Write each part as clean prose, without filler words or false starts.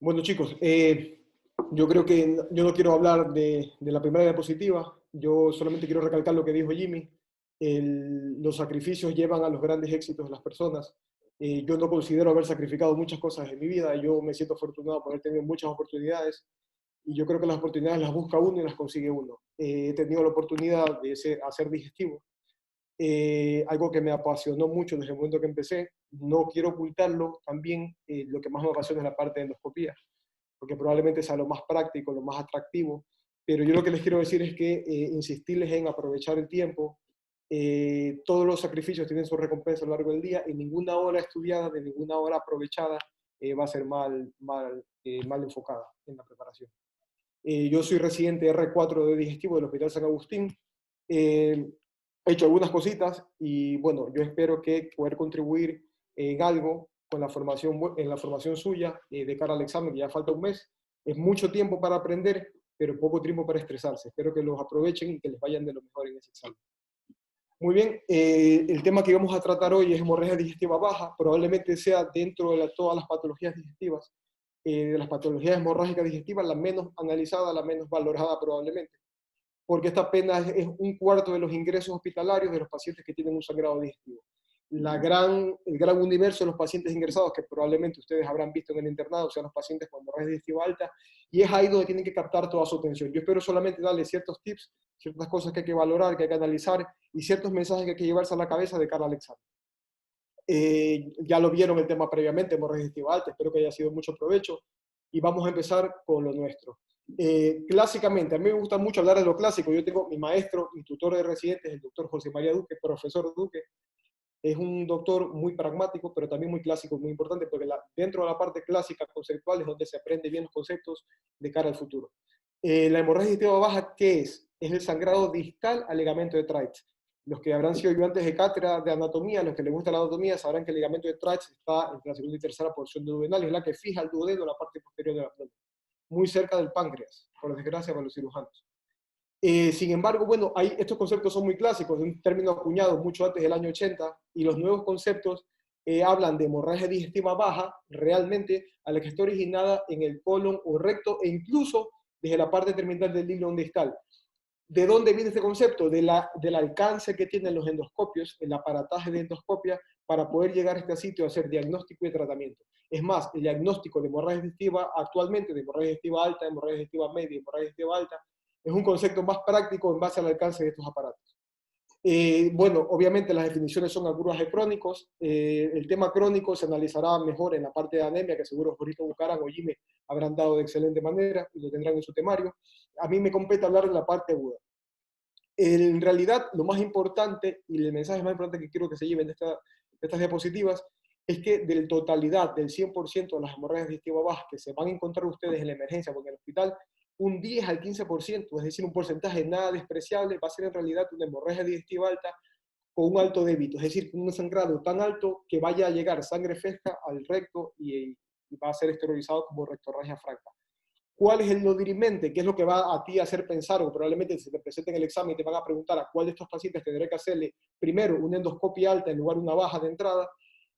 Bueno, chicos, yo creo que yo no quiero hablar de la primera diapositiva, yo solamente quiero recalcar lo que dijo Jimmy. Los sacrificios llevan a los grandes éxitos de las personas. Yo no considero haber sacrificado muchas cosas en mi vida, yo me siento afortunado por haber tenido muchas oportunidades y yo creo que las oportunidades las busca uno y las consigue uno. He tenido la oportunidad de hacer digestivo, algo que me apasionó mucho desde el momento que empecé. No quiero ocultarlo, también lo que más me apasiona es la parte de endoscopía, porque probablemente sea lo más práctico, lo más atractivo, pero yo lo que les quiero decir es que insistirles en aprovechar el tiempo. Todos los sacrificios tienen su recompensa a lo largo del día y ninguna hora estudiada, de ninguna hora aprovechada va a ser mal enfocada en la preparación. Yo soy residente R4 de digestivo del Hospital San Agustín. Eh, He hecho algunas cositas y bueno, yo espero que poder contribuir en algo con la formación, en la formación suya de cara al examen, que ya falta un mes. Es mucho tiempo para aprender, pero poco tiempo para estresarse. Espero que los aprovechen y que les vayan de lo mejor en ese examen. Muy bien, el tema que vamos a tratar hoy es hemorragia digestiva baja, probablemente sea dentro de todas las patologías digestivas, de las patologías hemorrágicas digestivas, la menos analizada, la menos valorada probablemente, porque esta apenas es un cuarto de los ingresos hospitalarios de los pacientes que tienen un sangrado digestivo. El gran universo de los pacientes ingresados, que probablemente ustedes habrán visto en el internado, sean los pacientes con hemorragia digestiva alta, y es ahí donde tienen que captar toda su atención. Yo espero solamente darles ciertos tips, ciertas cosas que hay que valorar, que hay que analizar, y ciertos mensajes que hay que llevarse a la cabeza de cara al examen. Ya lo vieron el tema previamente, hemorragia digestiva alta, espero que haya sido mucho provecho, y vamos a empezar con lo nuestro. Clásicamente, a mí me gusta mucho hablar de lo clásico. Yo tengo mi maestro, mi tutor de residentes, el doctor José María Duque, profesor Duque. Es un doctor muy pragmático, pero también muy clásico, muy importante, porque dentro de la parte clásica conceptual es donde se aprende bien los conceptos de cara al futuro. La hemorragia digestiva baja, ¿qué es? Es el sangrado distal al ligamento de Treitz. Los que habrán sido ayudantes de cátedra de anatomía, los que les gusta la anatomía, sabrán que el ligamento de Treitz está entre la segunda y tercera porción duodenal, es la que fija el duodeno en la parte posterior del abdomen, muy cerca del páncreas, por desgracia para los cirujanos. Sin embargo, bueno, estos conceptos son muy clásicos, de un término acuñado mucho antes del año 80, y los nuevos conceptos hablan de hemorragia digestiva baja, realmente a la que está originada en el colon o recto, e incluso desde la parte terminal del hilum distal. ¿De dónde viene este concepto? Del alcance que tienen los endoscopios, el aparataje de endoscopia, para poder llegar a este sitio a hacer diagnóstico y tratamiento. Es más, el diagnóstico de hemorragia digestiva actualmente, de hemorragia digestiva alta, hemorragia digestiva media, hemorragia digestiva alta, es un concepto más práctico en base al alcance de estos aparatos. Bueno, obviamente las definiciones son agudos y crónicos. El tema crónico se analizará mejor en la parte de anemia, que seguro Jorito Bucaran o Jimmy habrán dado de excelente manera y lo tendrán en su temario. A mí me compete hablar de la parte aguda. En realidad, lo más importante y el mensaje más importante que quiero que se lleven de estas diapositivas es que de totalidad, del 100% de las hemorragias digestivas bajas que se van a encontrar ustedes en la emergencia o en el hospital, un 10 al 15%, es decir, un porcentaje nada despreciable, va a ser en realidad una hemorragia digestiva alta con un alto débito, es decir, con un sangrado tan alto que vaya a llegar sangre fresca al recto y va a ser esterilizado como rectorragia franca. ¿Cuál es lo dirimente? ¿Qué es lo que va a ti a hacer pensar? O probablemente se te presenten en el examen y te van a preguntar a cuál de estos pacientes tendré que hacerle primero una endoscopia alta en lugar de una baja de entrada,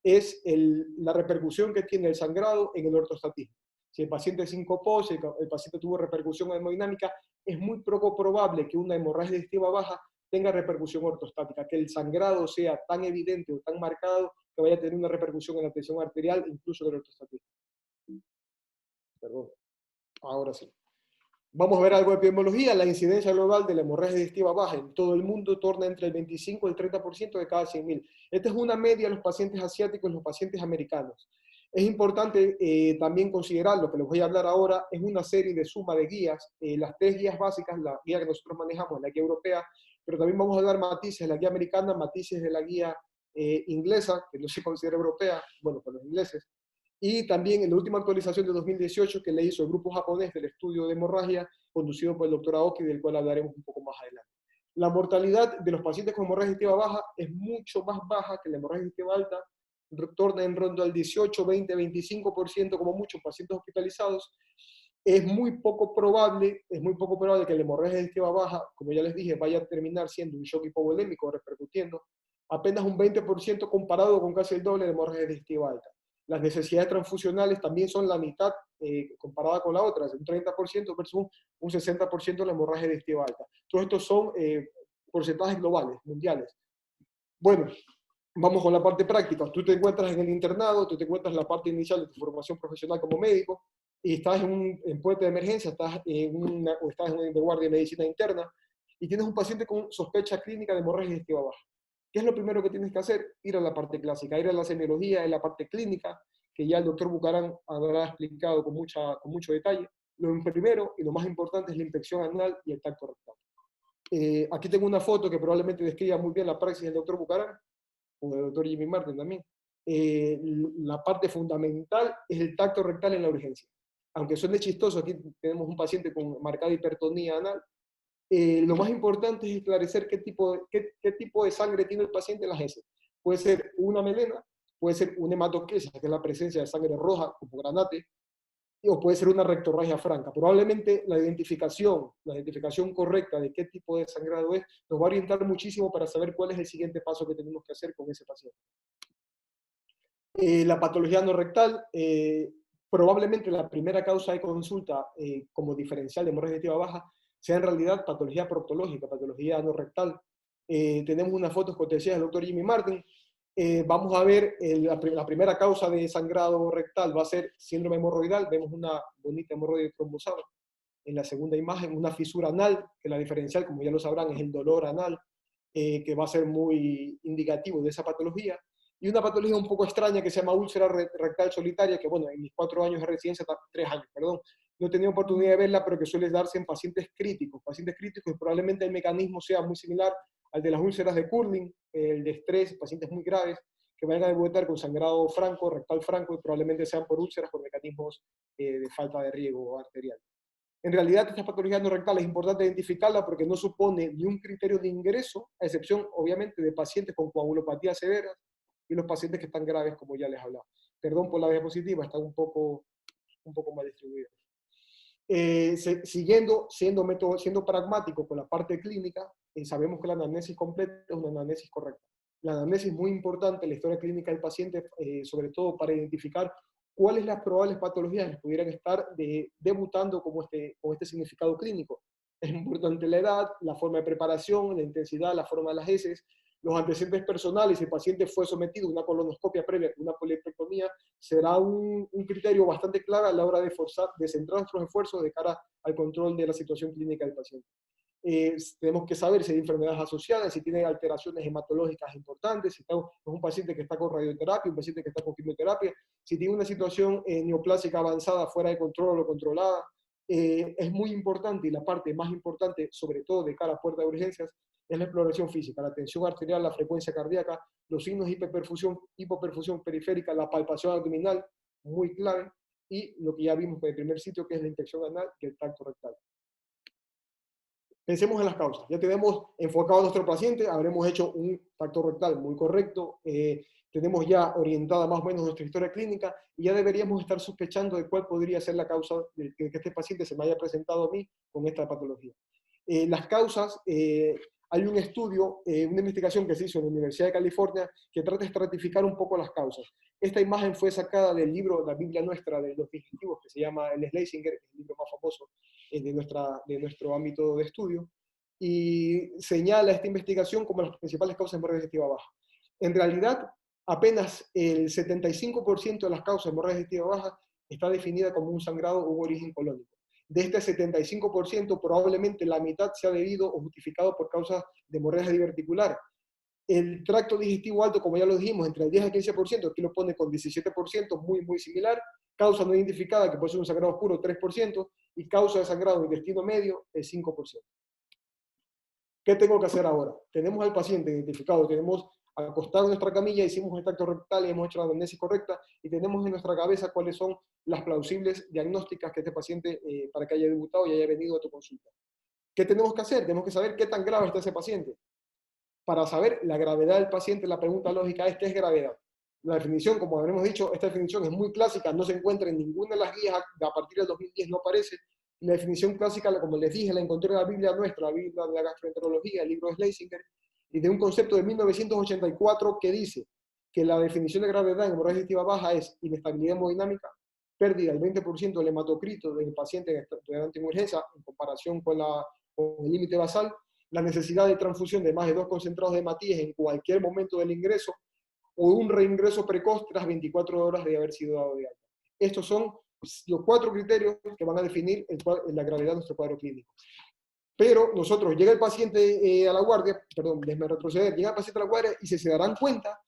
es la repercusión que tiene el sangrado en el ortostatismo. Si el paciente sincopó, si el paciente tuvo repercusión hemodinámica, es muy poco probable que una hemorragia digestiva baja tenga repercusión ortostática, que el sangrado sea tan evidente o tan marcado que vaya a tener una repercusión en la tensión arterial, incluso en el ortostatismo. Perdón, ahora sí. Vamos a ver algo de epidemiología. La incidencia global de la hemorragia digestiva baja en todo el mundo torna entre el 25 y el 30% de cada 100.000. Esta es una media de los pacientes asiáticos y los pacientes americanos. Es importante también considerar, lo que les voy a hablar ahora, es una serie de suma de guías, las tres guías básicas, la guía que nosotros manejamos, la guía europea, pero también vamos a dar matices de la guía americana, matices de la guía inglesa, que no se considera europea, bueno, para los ingleses, y también en la última actualización de 2018 que le hizo el grupo japonés del estudio de hemorragia, conducido por el doctor Aoki, del cual hablaremos un poco más adelante. La mortalidad de los pacientes con hemorragia digestiva baja es mucho más baja que la hemorragia digestiva alta, torna en ronda al 18, 20, 25% como muchos pacientes hospitalizados. Es muy poco probable que la hemorragia digestiva baja, como ya les dije, vaya a terminar siendo un shock hipovolémico repercutiendo apenas un 20% comparado con casi el doble de hemorragia digestiva alta. Las necesidades transfusionales también son la mitad comparada con la otra, es un 30% versus un 60% de la hemorragia digestiva alta. Todos estos son porcentajes globales, mundiales. Bueno, vamos con la parte práctica. Tú te encuentras en el internado, tú te encuentras en la parte inicial de tu formación profesional como médico, y estás en puente de emergencia, o estás en de guardia de medicina interna, y tienes un paciente con sospecha clínica de hemorragia digestiva baja. ¿Qué es lo primero que tienes que hacer? Ir a la parte clásica, ir a la semiología, en la parte clínica, que ya el doctor Bucarán habrá explicado con mucho detalle. Lo primero y lo más importante es la inspección anal y el tacto rectal. Aquí tengo una foto que probablemente describa muy bien la praxis del doctor Bucarán, o del doctor Jimmy Martin también. La parte fundamental es el tacto rectal en la urgencia. Aunque suene chistoso, aquí tenemos un paciente con marcada hipertonía anal. Lo más importante es esclarecer qué tipo de sangre tiene el paciente en las heces. Puede ser una melena, puede ser una hematoquesia, que es la presencia de sangre roja, como granate, o puede ser una rectorragia franca. Probablemente la identificación correcta de qué tipo de sangrado es, nos va a orientar muchísimo para saber cuál es el siguiente paso que tenemos que hacer con ese paciente. La patología anorrectal, probablemente la primera causa de consulta como diferencial de hemorragia digestiva baja sea en realidad patología proctológica, patología anorrectal. Tenemos unas fotos cortesías del doctor Jimmy Martin. Vamos a ver la primera causa de sangrado rectal va a ser síndrome hemorroidal. Vemos una bonita hemorroide trombosada. En la segunda imagen, una fisura anal, que la diferencial, como ya lo sabrán, es el dolor anal, que va a ser muy indicativo de esa patología. Y una patología un poco extraña que se llama úlcera rectal solitaria, que bueno, en mis 4 años de residencia, 3 años, perdón, no he tenido oportunidad de verla, pero que suele darse en pacientes críticos, y probablemente el mecanismo sea muy similar al de las úlceras de Curling, el de estrés, pacientes muy graves, que vayan a debutar con sangrado franco, rectal franco, y probablemente sean por úlceras, por mecanismos de falta de riego arterial. En realidad, esta patología no rectal es importante identificarla porque no supone ni un criterio de ingreso, a excepción, obviamente, de pacientes con coagulopatía severa y los pacientes que están graves, como ya les hablaba. Perdón por la diapositiva, está un poco mal distribuida. Siendo pragmático con la parte clínica, sabemos que la anamnesis completa es una anamnesis correcta. La anamnesis es muy importante en la historia clínica del paciente, sobre todo para identificar cuáles las probables patologías que pudieran estar debutando con este significado clínico. Es importante la edad, la forma de preparación, la intensidad, la forma de las heces, los antecedentes personales. Si el paciente fue sometido a una colonoscopia previa, una poliepectomía, será un criterio bastante claro a la hora de centrar nuestros esfuerzos de cara al control de la situación clínica del paciente. Tenemos que saber si hay enfermedades asociadas, si tiene alteraciones hematológicas importantes, si es un paciente que está con radioterapia, un paciente que está con quimioterapia, si tiene una situación neoplásica avanzada fuera de control o controlada. Es muy importante, y la parte más importante, sobre todo de cara a puerta de urgencias, es la exploración física, la tensión arterial, la frecuencia cardíaca, los signos de hipoperfusión periférica, la palpación abdominal, muy clave, y lo que ya vimos en el primer sitio, que es la inspección anal y el tacto rectal. Pensemos en las causas. Ya tenemos enfocado a nuestro paciente, habremos hecho un tacto rectal muy correcto, tenemos ya orientada más o menos nuestra historia clínica y ya deberíamos estar sospechando de cuál podría ser la causa de que este paciente se me haya presentado a mí con esta patología. Las causas, hay un estudio, una investigación que se hizo en la Universidad de California que trata de estratificar un poco las causas. Esta imagen fue sacada del libro La Biblia Nuestra de los digestivos, que se llama el Schlesinger, que es el libro más famoso de nuestro ámbito de estudio, y señala esta investigación como las principales causas de hemorragia digestiva baja. En realidad, apenas el 75% de las causas de hemorragia digestiva baja está definida como un sangrado o un origen colónico. De este 75%, probablemente la mitad se ha debido o justificado por causas de hemorragia diverticular. El tracto digestivo alto, como ya lo dijimos, entre el 10 al 15%, aquí lo pone con 17%, muy similar. Causa no identificada, que puede ser un sangrado oscuro, 3%, y causa de sangrado de intestino medio, el 5%. ¿Qué tengo que hacer ahora? Tenemos al paciente identificado, tenemos acostado en nuestra camilla, hicimos el tacto rectal y hemos hecho la anamnesis correcta, y tenemos en nuestra cabeza cuáles son las plausibles diagnósticas que este paciente, para que haya debutado y haya venido a tu consulta. ¿Qué tenemos que hacer? Tenemos que saber qué tan grave está ese paciente. Para saber la gravedad del paciente, la pregunta lógica es: ¿qué es gravedad? La definición, como habremos dicho, esta definición es muy clásica, no se encuentra en ninguna de las guías, a partir del 2010 no aparece. La definición clásica, como les dije, la encontré en la Biblia Nuestra, la Biblia de la gastroenterología, el libro de Schlesinger, y de un concepto de 1984 que dice que la definición de gravedad en hemorragia digestiva baja es inestabilidad hemodinámica, pérdida del 20% del hematocrito del paciente durante una urgencia en comparación con el límite basal, la necesidad de transfusión de más de 2 concentrados de hematíes en cualquier momento del ingreso, o un reingreso precoz tras 24 horas de haber sido dado de alta. Estos son los 4 criterios que van a definir la gravedad de nuestro cuadro clínico. Pero nosotros, llega el paciente a la guardia, perdón, déjeme retroceder, llega el paciente a la guardia y se darán cuenta,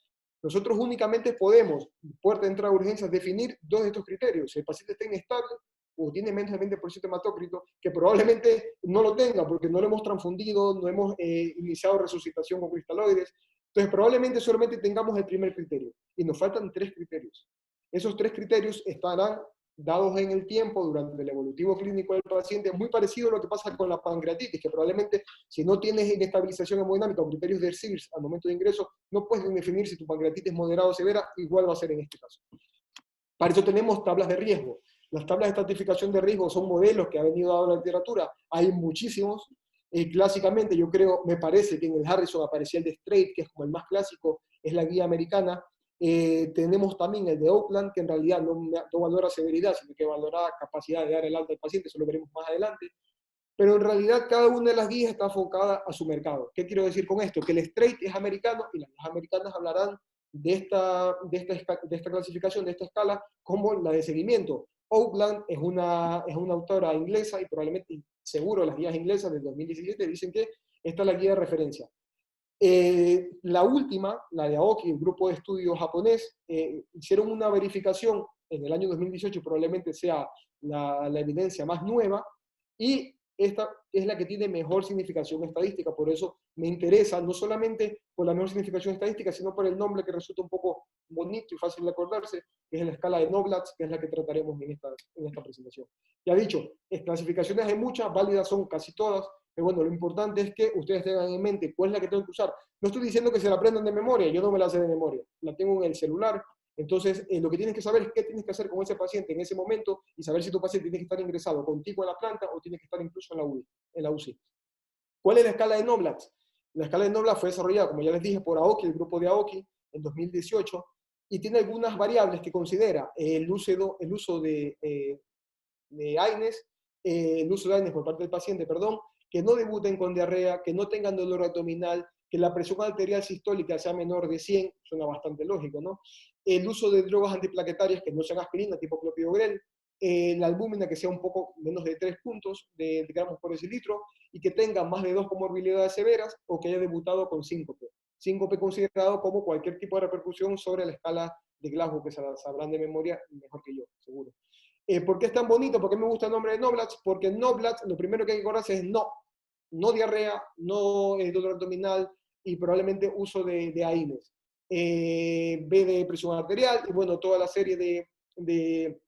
nosotros únicamente podemos, puerta de entrada de urgencias, definir 2 de estos criterios. Si el paciente está inestable o tiene menos del 20% de hematócrito, que probablemente no lo tenga porque no lo hemos transfundido, no hemos iniciado resucitación con cristaloides. Entonces, probablemente solamente tengamos el primer criterio y nos faltan 3 criterios. Esos 3 criterios estarán dados en el tiempo durante el evolutivo clínico del paciente, muy parecido a lo que pasa con la pancreatitis, que probablemente si no tienes inestabilización hemodinámica o criterios de SIRS al momento de ingreso, no puedes definir si tu pancreatitis es moderada o severa, igual va a ser en este caso. Para eso tenemos tablas de riesgo. Las tablas de estratificación de riesgo son modelos que ha venido dado la literatura, hay muchísimos. Clásicamente, yo creo, me parece que en el Harrison aparecía el de Strait, que es como el más clásico, es la guía americana. Tenemos también el de Oakland, que en realidad no valora severidad, sino que valora capacidad de dar el alta al paciente, eso lo veremos más adelante. Pero en realidad cada una de las guías está enfocada a su mercado. ¿Qué quiero decir con esto? Que el Strait es americano y las americanas hablarán de esta clasificación, de esta escala, como la de seguimiento. Oakland es una autora inglesa y probablemente, seguro, las guías inglesas del 2017 dicen que esta es la guía de referencia. La última, la de Aoki, el grupo de estudio japonés, hicieron una verificación en el año 2018, probablemente sea la evidencia más nueva, y esta es la que tiene mejor significación estadística. Por eso me interesa, no solamente por la mejor significación estadística, sino por el nombre que resulta un poco bonito y fácil de acordarse, que es la escala de Knoblatz, que es la que trataremos en esta presentación. Ya dicho, clasificaciones hay muchas, válidas son casi todas, pero bueno, lo importante es que ustedes tengan en mente cuál es la que tengo que usar. No estoy diciendo que se la aprendan de memoria, yo no me la sé de memoria, la tengo en el celular. Entonces, lo que tienes que saber es qué tienes que hacer con ese paciente en ese momento y saber si tu paciente tiene que estar ingresado contigo en la planta o tiene que estar incluso en la UCI. ¿Cuál es la escala de Knoblatz? La escala de Knoblatz fue desarrollada, como ya les dije, por Aoki, el grupo de Aoki, en 2018, y tiene algunas variables que considera el uso de AINES, el uso de AINES por parte del paciente, perdón, que no debuten con diarrea, que no tengan dolor abdominal, que la presión arterial sistólica sea menor de 100, suena bastante lógico, ¿no? El uso de drogas antiplaquetarias que no sean aspirina, tipo clopidogrel, la albúmina que sea un poco menos de 3 puntos de gramos por decilitro y que tenga más de 2 comorbilidades severas o que haya debutado con síncope. Síncope considerado como cualquier tipo de repercusión sobre la escala de Glasgow, que sabrán de memoria mejor que yo, seguro. ¿Por qué es tan bonito? ¿Por qué me gusta el nombre de Knoblatz? Porque Knoblatz, lo primero que hay que acordarse es no diarrea, no dolor abdominal y probablemente uso de AINES. B de presión arterial y bueno, toda la serie de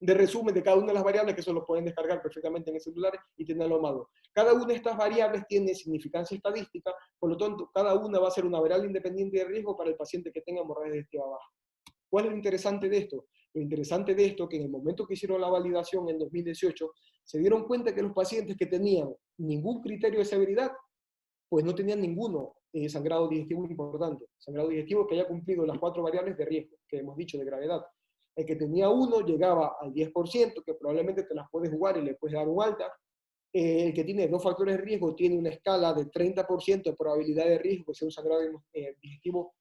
resumen de cada una de las variables que se lo pueden descargar perfectamente en el celular y tenerlo a mano. Cada una de estas variables tiene significancia estadística, por lo tanto, cada una va a ser una variable independiente de riesgo para el paciente que tenga hemorragia digestiva baja. ¿Cuál es lo interesante de esto? Lo interesante de esto es que en el momento que hicieron la validación en 2018, se dieron cuenta que los pacientes que tenían ningún criterio de severidad, pues no tenían ninguno sangrado digestivo importante. Sangrado digestivo que haya cumplido las 4 variables de riesgo que hemos dicho de gravedad. El que tenía uno llegaba al 10%, que probablemente te las puedes jugar y le puedes dar un alta. El que tiene 2 factores de riesgo tiene una escala de 30% de probabilidad de riesgo, que sea un sangrado digestivo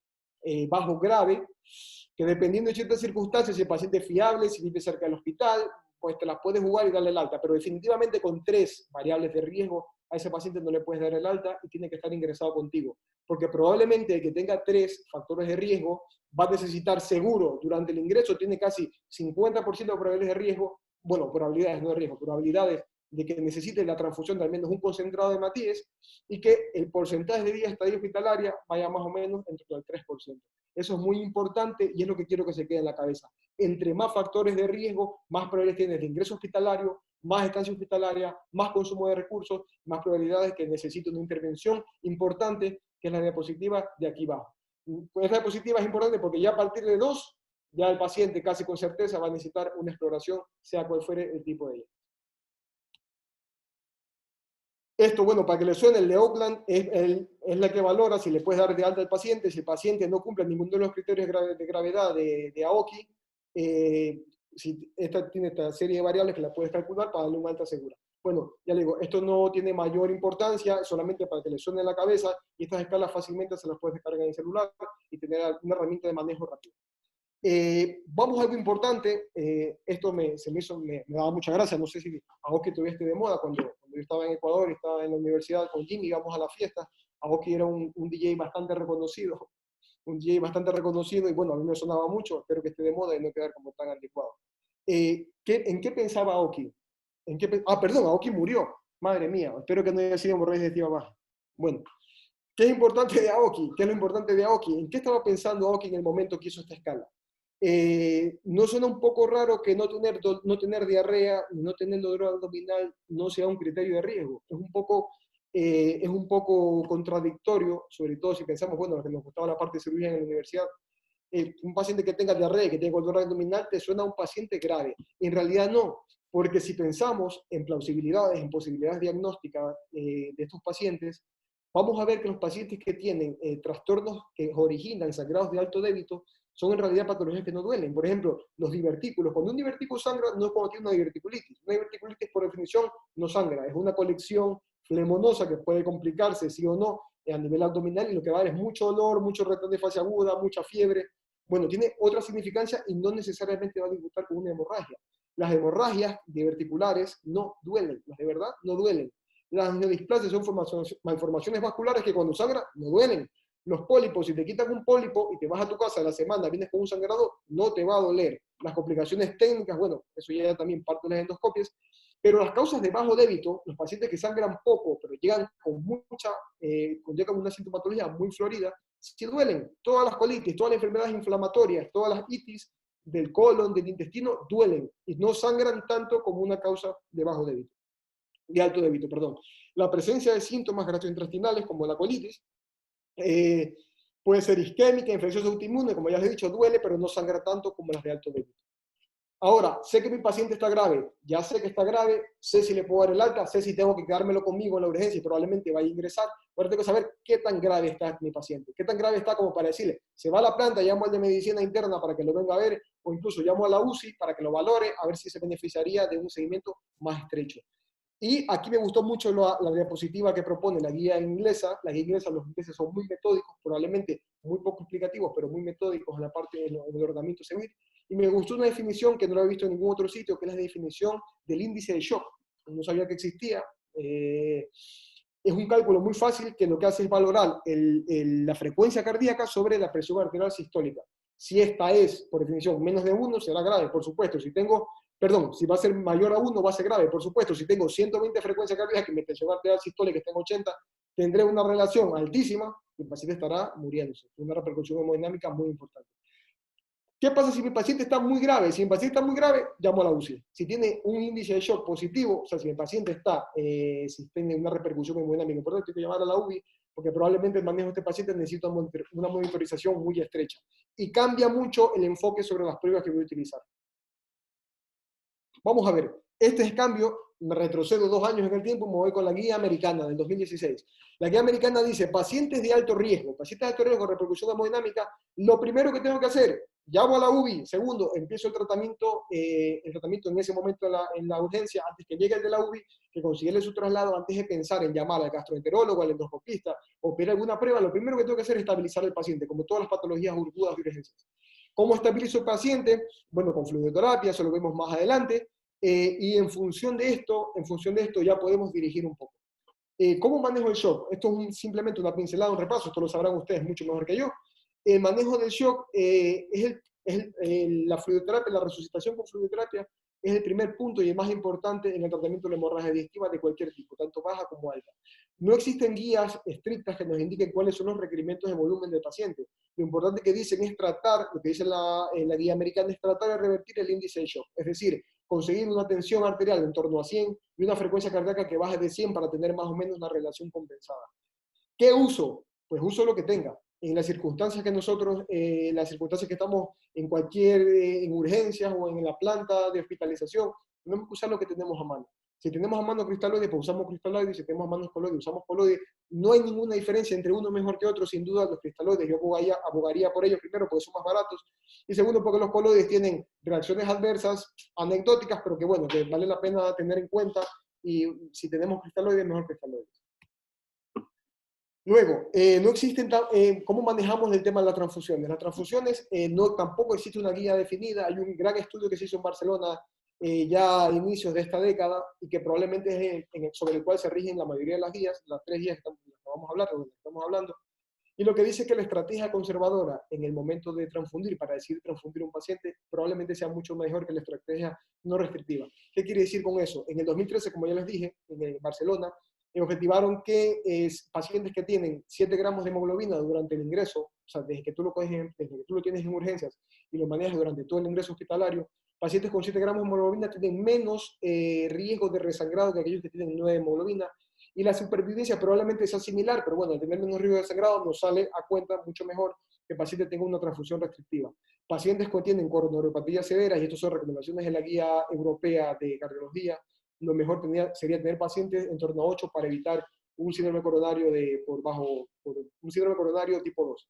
bajo grave, que dependiendo de ciertas circunstancias, si el paciente es fiable, si vive cerca del hospital, pues te las puedes jugar y darle el alta, pero definitivamente con 3 variables de riesgo a ese paciente no le puedes dar el alta y tiene que estar ingresado contigo, porque probablemente el que tenga 3 factores de riesgo va a necesitar seguro durante el ingreso, tiene casi 50% de probabilidades de riesgo, bueno, probabilidades no de riesgo, probabilidades de que necesite la transfusión de al menos un concentrado de hematíes y que el porcentaje de días de estadía hospitalaria vaya más o menos entre el 3%. Eso es muy importante y es lo que quiero que se quede en la cabeza. Entre más factores de riesgo, más probabilidades tienes de ingreso hospitalario, más estancia hospitalaria, más consumo de recursos, más probabilidades que necesite una intervención importante, que es la diapositiva de aquí abajo. Esta diapositiva es importante porque ya a partir de 2, ya el paciente casi con certeza va a necesitar una exploración, sea cual fuere el tipo de ella. Esto, bueno, para que le suene, el de Oakland es la que valora si le puedes dar de alta al paciente. Si el paciente no cumple ninguno de los criterios de gravedad de AOKI, si esta tiene esta serie de variables que la puedes calcular para darle una alta segura. Bueno, ya le digo, esto no tiene mayor importancia, solamente para que le suene en la cabeza, y estas escalas fácilmente se las puedes descargar en el celular y tener una herramienta de manejo rápido. Vamos a algo importante, esto me daba mucha gracia, no sé si a vos que tuviste de moda cuando yo estaba en Ecuador y estaba en la universidad con Jimmy, íbamos a la fiesta, a vos que era un DJ bastante reconocido, un DJ bastante reconocido y bueno, a mí me sonaba mucho, espero que esté de moda y no quedar como tan anticuado. ¿En qué pensaba Aoki? Perdón, Aoki murió, madre mía, espero que no haya sido hemorroides de tibia baja. Bueno, ¿qué es importante de Aoki? ¿Qué es lo importante de Aoki? ¿En qué estaba pensando Aoki en el momento que hizo esta escala? ¿No suena un poco raro que no tener diarrea, no tener dolor abdominal no sea un criterio de riesgo? Es un poco contradictorio, sobre todo si pensamos, bueno, lo que nos gustaba la parte de cirugía en la universidad. Un paciente que tenga diarrea y que tenga dolor abdominal te suena a un paciente grave. En realidad no, porque si pensamos en plausibilidades, en posibilidades diagnósticas de estos pacientes, vamos a ver que los pacientes que tienen trastornos que originan sangrados de alto débito son en realidad patologías que no duelen. Por ejemplo, los divertículos. Cuando un divertículo sangra, no es cuando tiene una diverticulitis. Una diverticulitis, por definición, no sangra. Es una colección flemonosa que puede complicarse, sí o no, a nivel abdominal, y lo que va a dar es mucho dolor, mucho retorno de fase aguda, mucha fiebre. Bueno, tiene otra significancia y no necesariamente va a disputar con una hemorragia. Las hemorragias diverticulares no duelen, las de verdad no duelen. Las neodisplasias son malformaciones vasculares que cuando sangra no duelen. Los pólipos, si te quitan un pólipo y te vas a tu casa a la semana, vienes con un sangrado, no te va a doler. Las complicaciones técnicas, bueno, eso ya también parte de las endoscopias, pero las causas de bajo débito, los pacientes que sangran poco, pero llegan con una sintomatología muy florida, sí duelen. Todas las colitis, todas las enfermedades inflamatorias, todas las itis del colon, del intestino, duelen y no sangran tanto como una causa de bajo débito, de alto débito, perdón. La presencia de síntomas gastrointestinales como la colitis puede ser isquémica, infecciosa autoinmune, como ya les he dicho, duele, pero no sangra tanto como las de alto débito. Ahora, sé que mi paciente está grave, ya sé que está grave, sé si le puedo dar el alta, sé si tengo que quedármelo conmigo en la urgencia y probablemente vaya a ingresar. Ahora tengo que saber qué tan grave está mi paciente, qué tan grave está como para decirle, se va a la planta, llamo al de medicina interna para que lo venga a ver, o incluso llamo a la UCI para que lo valore, a ver si se beneficiaría de un seguimiento más estrecho. Y aquí me gustó mucho la diapositiva que propone la guía inglesa. La guía inglesa, los ingleses son muy metódicos, probablemente muy poco explicativos, pero muy metódicos en la parte del ordenamiento seguir. Y me gustó una definición que no la he visto en ningún otro sitio, que es la definición del índice de shock. No sabía que existía. Es un cálculo muy fácil que lo que hace es valorar la frecuencia cardíaca sobre la presión arterial sistólica. Si esta es, por definición, menos de 1, será grave, por supuesto. Si va a ser mayor a 1, va a ser grave, por supuesto. Si tengo 120 frecuencias cardíacas y mi presión arterial sistólica está en 80, tendré una relación altísima y el paciente estará muriéndose. Una repercusión hemodinámica muy importante. ¿Qué pasa si mi paciente está muy grave? Si mi paciente está muy grave, llamo a la UCI. Si tiene un índice de shock positivo, o sea, si mi paciente si tiene una repercusión hemodinámica importante, tengo que llamar a la UCI, porque probablemente el manejo de este paciente necesita una monitorización muy estrecha. Y cambia mucho el enfoque sobre las pruebas que voy a utilizar. Vamos a ver, este cambio, me retrocedo 2 años en el tiempo, me voy con la guía americana del 2016. La guía americana dice, pacientes de alto riesgo con repercusión hemodinámica, lo primero que tengo que hacer, llamo a la UBI, segundo, empiezo el tratamiento en ese momento en la urgencia, antes que llegue el de la UBI, que considere su traslado, antes de pensar en llamar al gastroenterólogo, al endoscopista, o pedir alguna prueba, lo primero que tengo que hacer es estabilizar al paciente, como todas las patologías agudas de urgencias. ¿Cómo estabilizo el paciente? Bueno, con fluidoterapia, eso lo vemos más adelante, y en función de esto ya podemos dirigir un poco. ¿Cómo manejo el shock? Esto es simplemente una pincelada, un repaso, esto lo sabrán ustedes mucho mejor que yo. El manejo del shock la fluidoterapia, la resucitación con fluidoterapia es el primer punto y el más importante en el tratamiento de la hemorragia digestiva de cualquier tipo, tanto baja como alta. No existen guías estrictas que nos indiquen cuáles son los requerimientos de volumen del paciente. Lo importante que dicen es tratar, lo que dice la guía americana, es tratar de revertir el índice de shock, es decir, conseguir una tensión arterial en torno a 100 y una frecuencia cardíaca que baje de 100 para tener más o menos una relación compensada. ¿Qué uso? Pues uso lo que tenga. En las circunstancias las circunstancias que estamos en urgencias o en la planta de hospitalización, tenemos que usar lo que tenemos a mano. Si tenemos a mano cristaloides, pues usamos cristaloides, si tenemos a mano coloides, usamos coloides. No hay ninguna diferencia entre uno mejor que otro, sin duda los cristaloides, yo abogaría por ellos primero porque son más baratos, y segundo porque los coloides tienen reacciones adversas, anecdóticas, pero que bueno, que vale la pena tener en cuenta, y si tenemos cristaloides, mejor cristaloides. Luego, no existen, ¿cómo manejamos el tema de las transfusiones? Las transfusiones, no, tampoco existe una guía definida. Hay un gran estudio que se hizo en Barcelona ya a inicios de esta década y que probablemente es sobre el cual se rigen la mayoría de las guías, las 3 guías que vamos a hablar, de donde estamos hablando. Y lo que dice es que la estrategia conservadora en el momento de transfundir, para decidir transfundir un paciente, probablemente sea mucho mejor que la estrategia no restrictiva. ¿Qué quiere decir con eso? En el 2013, como ya les dije, en Barcelona, objetivaron que pacientes que tienen 7 gramos de hemoglobina durante el ingreso, o sea, desde que tú lo tienes en urgencias y lo manejas durante todo el ingreso hospitalario, pacientes con 7 gramos de hemoglobina tienen menos riesgo de resangrado que aquellos que tienen 9 de hemoglobina, y la supervivencia probablemente sea similar, pero bueno, al tener menos riesgo de sangrado nos sale a cuenta mucho mejor que el paciente tenga una transfusión restrictiva. Pacientes que tienen coronariopatías severas, y estas son recomendaciones de la Guía Europea de Cardiología, lo mejor sería tener pacientes en torno a 8 para evitar un síndrome coronario un síndrome coronario tipo 2.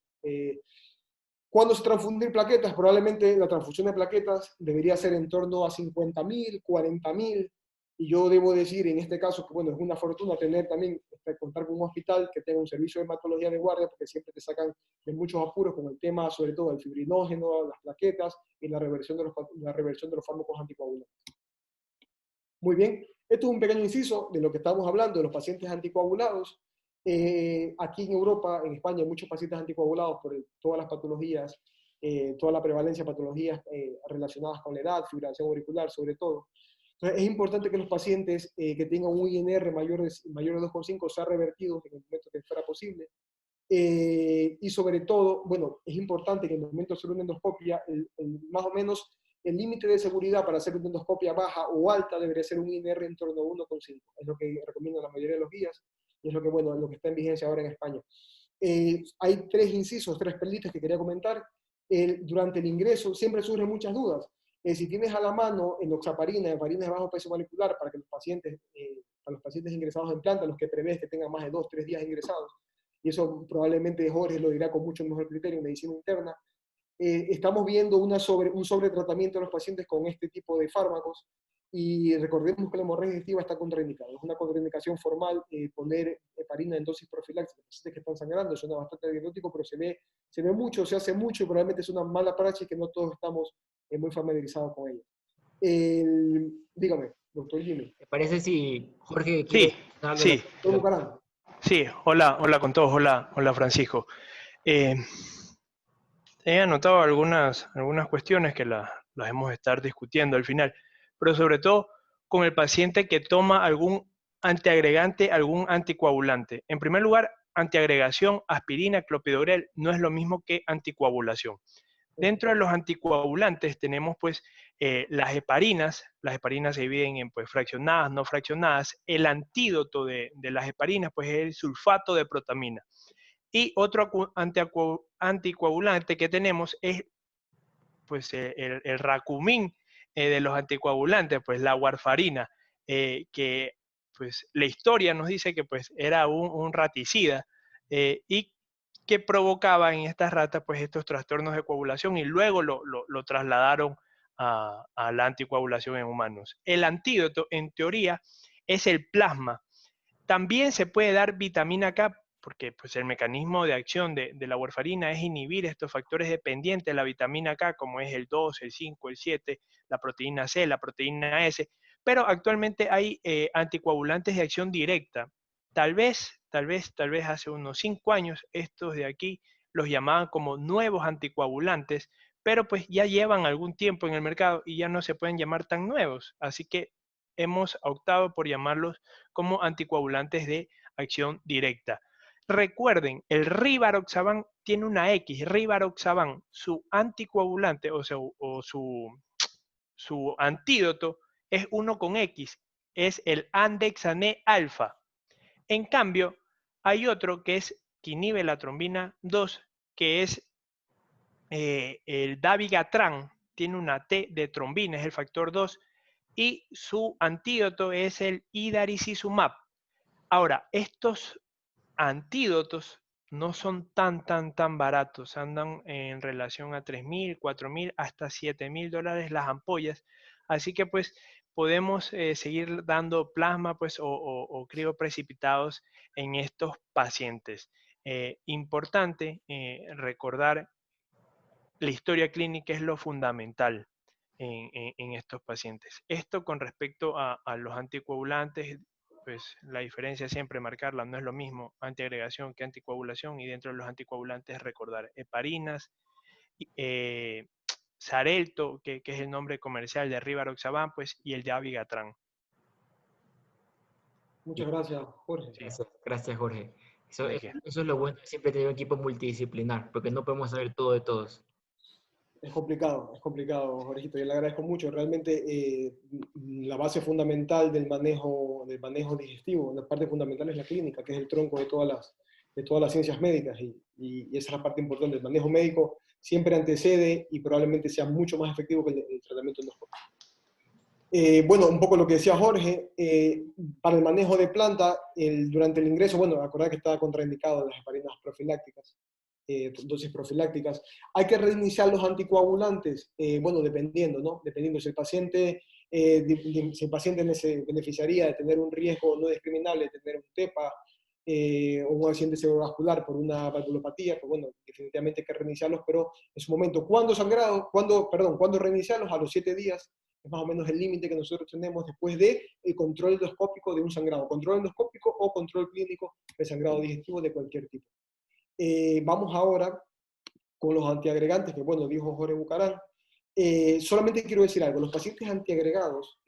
¿Cuándo se transfunden plaquetas? Probablemente la transfusión de plaquetas debería ser en torno a 50.000, 40.000, y yo debo decir en este caso que bueno, es una fortuna tener también, contar con un hospital que tenga un servicio de hematología de guardia, porque siempre te sacan de muchos apuros con el tema, sobre todo el fibrinógeno, las plaquetas y la reversión de los fármacos anticoagulantes. Muy bien, esto es un pequeño inciso de lo que estamos hablando, de los pacientes anticoagulados. Aquí en Europa, en España, hay muchos pacientes anticoagulados por todas las patologías, toda la prevalencia de patologías relacionadas con la edad, fibrilación auricular sobre todo. Entonces, es importante que los pacientes que tengan un INR mayor de 2,5 sean revertidos en el momento que fuera posible. Y sobre todo, bueno, es importante que en el momento de hacer una endoscopia, más o menos el límite de seguridad para hacer una endoscopia baja o alta debería ser un INR en torno a 1,5. Es lo que recomiendan la mayoría de los guías y es lo que, bueno, lo que está en vigencia ahora en España. Hay 3 incisos, 3 perlitas que quería comentar. Durante el ingreso siempre surgen muchas dudas. Si tienes a la mano enoxaparina, heparina de bajo peso molecular para los pacientes ingresados en planta, los que prevés que tengan más de 2-3 días ingresados, y eso probablemente Jorge lo dirá con mucho mejor criterio en medicina interna, estamos viendo un sobretratamiento de los pacientes con este tipo de fármacos, y recordemos que la hemorragia digestiva está contraindicada. Es una contraindicación formal poner heparina en dosis profiláctica. Pacientes que están sangrando, suena bastante anecdótico, pero se ve mucho, se hace mucho, y probablemente es una mala práctica que no todos estamos muy familiarizados con ella. Dígame, doctor Jimmy. ¿Te parece si Jorge Sí, quiere hablar de sí, sí, hola, hola con todos, hola, hola Francisco. He anotado algunas cuestiones que las hemos de estar discutiendo al final, pero sobre todo con el paciente que toma algún antiagregante, algún anticoagulante. En primer lugar, antiagregación, aspirina, clopidogrel, no es lo mismo que anticoagulación. Dentro de los anticoagulantes tenemos pues las heparinas se dividen en pues fraccionadas, no fraccionadas. El antídoto de las heparinas pues es el sulfato de protamina. Y otro anticoagulante que tenemos es pues el racumín de los anticoagulantes, pues la warfarina, que pues la historia nos dice que pues era un raticida y que provocaba en estas ratas pues estos trastornos de coagulación, y luego lo trasladaron a la anticoagulación en humanos. El antídoto, en teoría, es el plasma. También se puede dar vitamina K, porque pues, el mecanismo de acción de la warfarina es inhibir estos factores dependientes de la vitamina K, como es el 2, el 5, el 7, la proteína C, la proteína S, pero actualmente hay anticoagulantes de acción directa. Tal vez hace unos 5 años estos de aquí los llamaban como nuevos anticoagulantes, pero pues ya llevan algún tiempo en el mercado y ya no se pueden llamar tan nuevos, así que hemos optado por llamarlos como anticoagulantes de acción directa. Recuerden, el rivaroxaban tiene una X, rivaroxaban, su anticoagulante, o sea, su antídoto es uno con X, es el andexané alfa. En cambio, hay otro que es que inhibe la trombina 2, que es el dabigatran, tiene una T de trombina, es el factor 2, y su antídoto es el idarucizumab. Ahora, estos antídotos no son tan baratos, andan en relación a 3.000, 4.000, hasta 7.000 dólares las ampollas, así que pues podemos seguir dando plasma pues, o crioprecipitados en estos pacientes. Importante recordar, la historia clínica es lo fundamental en estos pacientes. Esto con respecto a los anticoagulantes, pues la diferencia siempre marcarla, no es lo mismo antiagregación que anticoagulación, y dentro de los anticoagulantes recordar heparinas, eh, Xarelto, que es el nombre comercial de Rivaroxaban, pues, y el Dabigatran. Muchas gracias, Jorge. Sí, Gracias, Jorge. ¿de qué? Eso es lo bueno de siempre tener un equipo multidisciplinar, porque no podemos saber todo de todos. Es complicado, Jorgito. Yo le agradezco mucho. Realmente la base fundamental del manejo digestivo, la parte fundamental es la clínica, que es el tronco de todas las ciencias médicas. Y esa es la parte importante. El manejo médico siempre antecede y probablemente sea mucho más efectivo que el tratamiento endoscópico. Bueno, un poco lo que decía Jorge, para el manejo de planta, durante el ingreso, bueno, acordad que está contraindicado las heparinas profilácticas, dosis profilácticas. Hay que reiniciar los anticoagulantes, bueno, dependiendo, ¿no? Dependiendo si el paciente, si el paciente se beneficiaría de tener un riesgo no discriminable, de tener un TEPA o un accidente cerebrovascular por una valvulopatía, pues bueno, definitivamente hay que reiniciarlos, pero en su momento, ¿cuándo reiniciarlos? A los 7 días, es más o menos el límite que nosotros tenemos después del control endoscópico de un sangrado, control endoscópico o control clínico de sangrado digestivo de cualquier tipo. Vamos ahora con los antiagregantes, que bueno, dijo Jorge Bucarán. Solamente quiero decir algo, los pacientes antiagregados,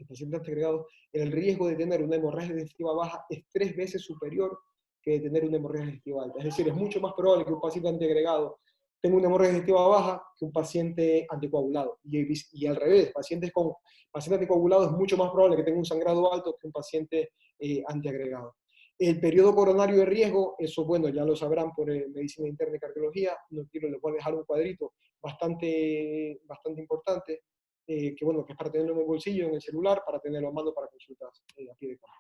el riesgo de tener una hemorragia digestiva baja es 3 veces superior que de tener una hemorragia digestiva alta. Es decir, es mucho más probable que un paciente antiagregado tenga una hemorragia digestiva baja que un paciente anticoagulado. Y al revés, paciente anticoagulado es mucho más probable que tenga un sangrado alto que un paciente antiagregado. El periodo coronario de riesgo, eso bueno, ya lo sabrán por medicina interna y cardiología, no quiero, les voy a dejar un cuadrito bastante importante, que bueno, que es para tenerlo en el bolsillo, en el celular, para tenerlo a mano para consultas a pie de campo.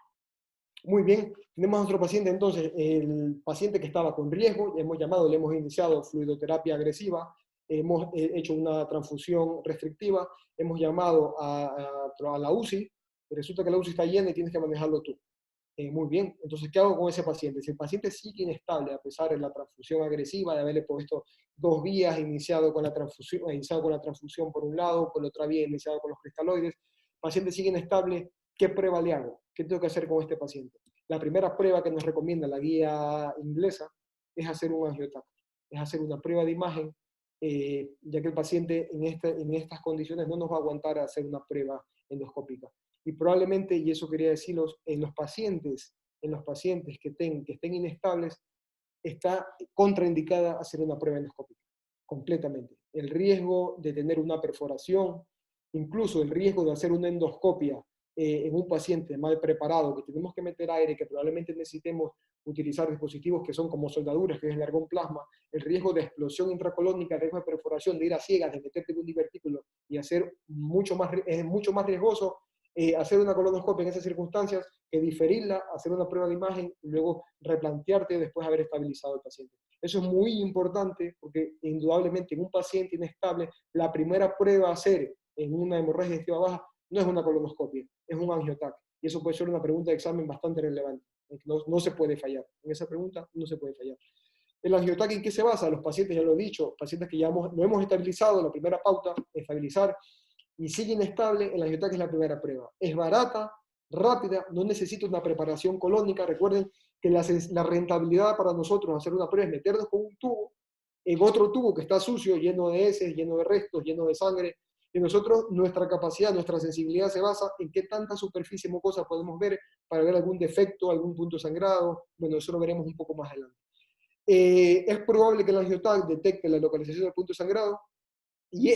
Muy bien, tenemos a otro paciente entonces, el paciente que estaba con riesgo, le hemos iniciado fluidoterapia agresiva, hemos hecho una transfusión restrictiva, hemos llamado a la UCI, resulta que la UCI está llena y tienes que manejarlo tú. Muy bien, entonces, ¿qué hago con ese paciente? Si el paciente sigue inestable, a pesar de la transfusión agresiva, de haberle puesto 2 vías, iniciado con la transfusión por un lado, por la otra vía iniciado con los cristaloides, el paciente sigue inestable, ¿qué prueba le hago? ¿Qué tengo que hacer con este paciente? La primera prueba que nos recomienda la guía inglesa es hacer un angiotac, es hacer una prueba de imagen, ya que el paciente en estas condiciones no nos va a aguantar a hacer una prueba endoscópica. Y probablemente, y eso quería decirlos, en los pacientes que estén inestables, está contraindicada hacer una prueba endoscópica, completamente. El riesgo de tener una perforación, incluso el riesgo de hacer una endoscopia en un paciente mal preparado, que tenemos que meter aire, que probablemente necesitemos utilizar dispositivos que son como soldaduras, que es el argón plasma, el riesgo de explosión intracolónica, el riesgo de perforación, de ir a ciegas, de meterte en un divertículo y hacer es mucho más riesgoso hacer una colonoscopia en esas circunstancias que diferirla, hacer una prueba de imagen y luego replantearte después de haber estabilizado al paciente. Eso es muy importante porque indudablemente en un paciente inestable, la primera prueba a hacer en una hemorragia digestiva baja no es una colonoscopia, es un angiotac. Y eso puede ser una pregunta de examen bastante relevante. No se puede fallar. En esa pregunta no se puede fallar. ¿El angiotac en qué se basa? Los pacientes, ya lo he dicho, pacientes que ya lo hemos estabilizado, la primera pauta, estabilizar, y sigue inestable, el angiotac es la primera prueba. Es barata, rápida, no necesita una preparación colónica. Recuerden que la rentabilidad para nosotros hacer una prueba es meternos con un tubo, en otro tubo que está sucio, lleno de heces, lleno de restos, lleno de sangre, y nosotros, nuestra capacidad, nuestra sensibilidad se basa en qué tanta superficie mucosa podemos ver para ver algún defecto, algún punto sangrado. Bueno, eso lo veremos un poco más adelante. Es probable que el angiotac detecte la localización del punto sangrado y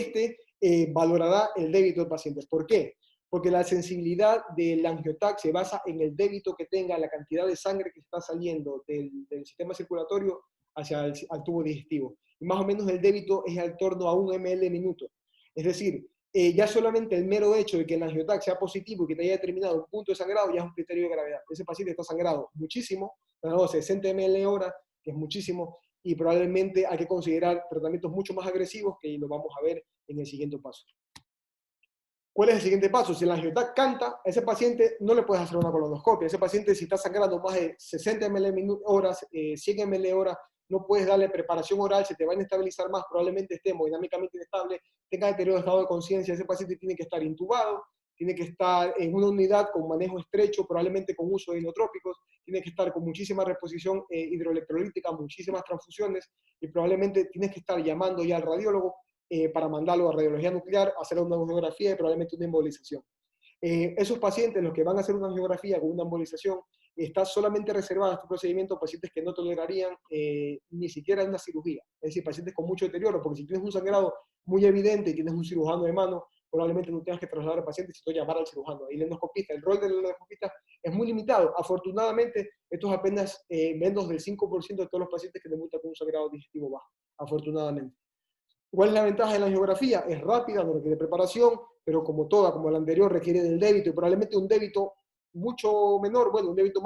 valorará el débito del paciente. ¿Por qué? Porque la sensibilidad del angiotac se basa en el débito que tenga la cantidad de sangre que está saliendo del sistema circulatorio hacia al tubo digestivo. Y más o menos el débito es al torno a 1 ml minuto. Es decir, ya solamente el mero hecho de que el angiotac sea positivo y que te haya determinado un punto de sangrado ya es un criterio de gravedad. Ese paciente está sangrado muchísimo, sangrado 60 ml hora, que es muchísimo, y probablemente hay que considerar tratamientos mucho más agresivos que lo vamos a ver en el siguiente paso. ¿Cuál es el siguiente paso? Si el angiotac canta, a ese paciente no le puedes hacer una colonoscopia. Ese paciente, si está sangrando más de 60 ml horas, 100 ml horas, no puedes darle preparación oral, se te va a inestabilizar más, probablemente esté hemodinámicamente inestable, tenga deterioro de estado de conciencia. Ese paciente tiene que estar intubado, tiene que estar en una unidad con manejo estrecho, probablemente con uso de inotrópicos, tiene que estar con muchísima reposición hidroelectrolítica, muchísimas transfusiones, y probablemente tienes que estar llamando ya al radiólogo para mandarlo a radiología nuclear, hacer una angiografía y probablemente una embolización. Esos pacientes, los que van a hacer una angiografía con una embolización, está solamente reservado a este procedimiento a pacientes que no tolerarían ni siquiera una cirugía, es decir, pacientes con mucho deterioro, porque si tienes un sangrado muy evidente y tienes un cirujano de mano, probablemente no tengas que trasladar al paciente, sino llamar al cirujano. Y el endoscopista, el rol del endoscopista es muy limitado. Afortunadamente, esto es apenas menos del 5% de todos los pacientes que debutan con un sangrado digestivo bajo, afortunadamente. ¿Cuál es la ventaja de la angiografía? Es rápida, no requiere preparación, pero como toda, como la anterior, requiere del débito, y probablemente un débito mucho menor, bueno, un débito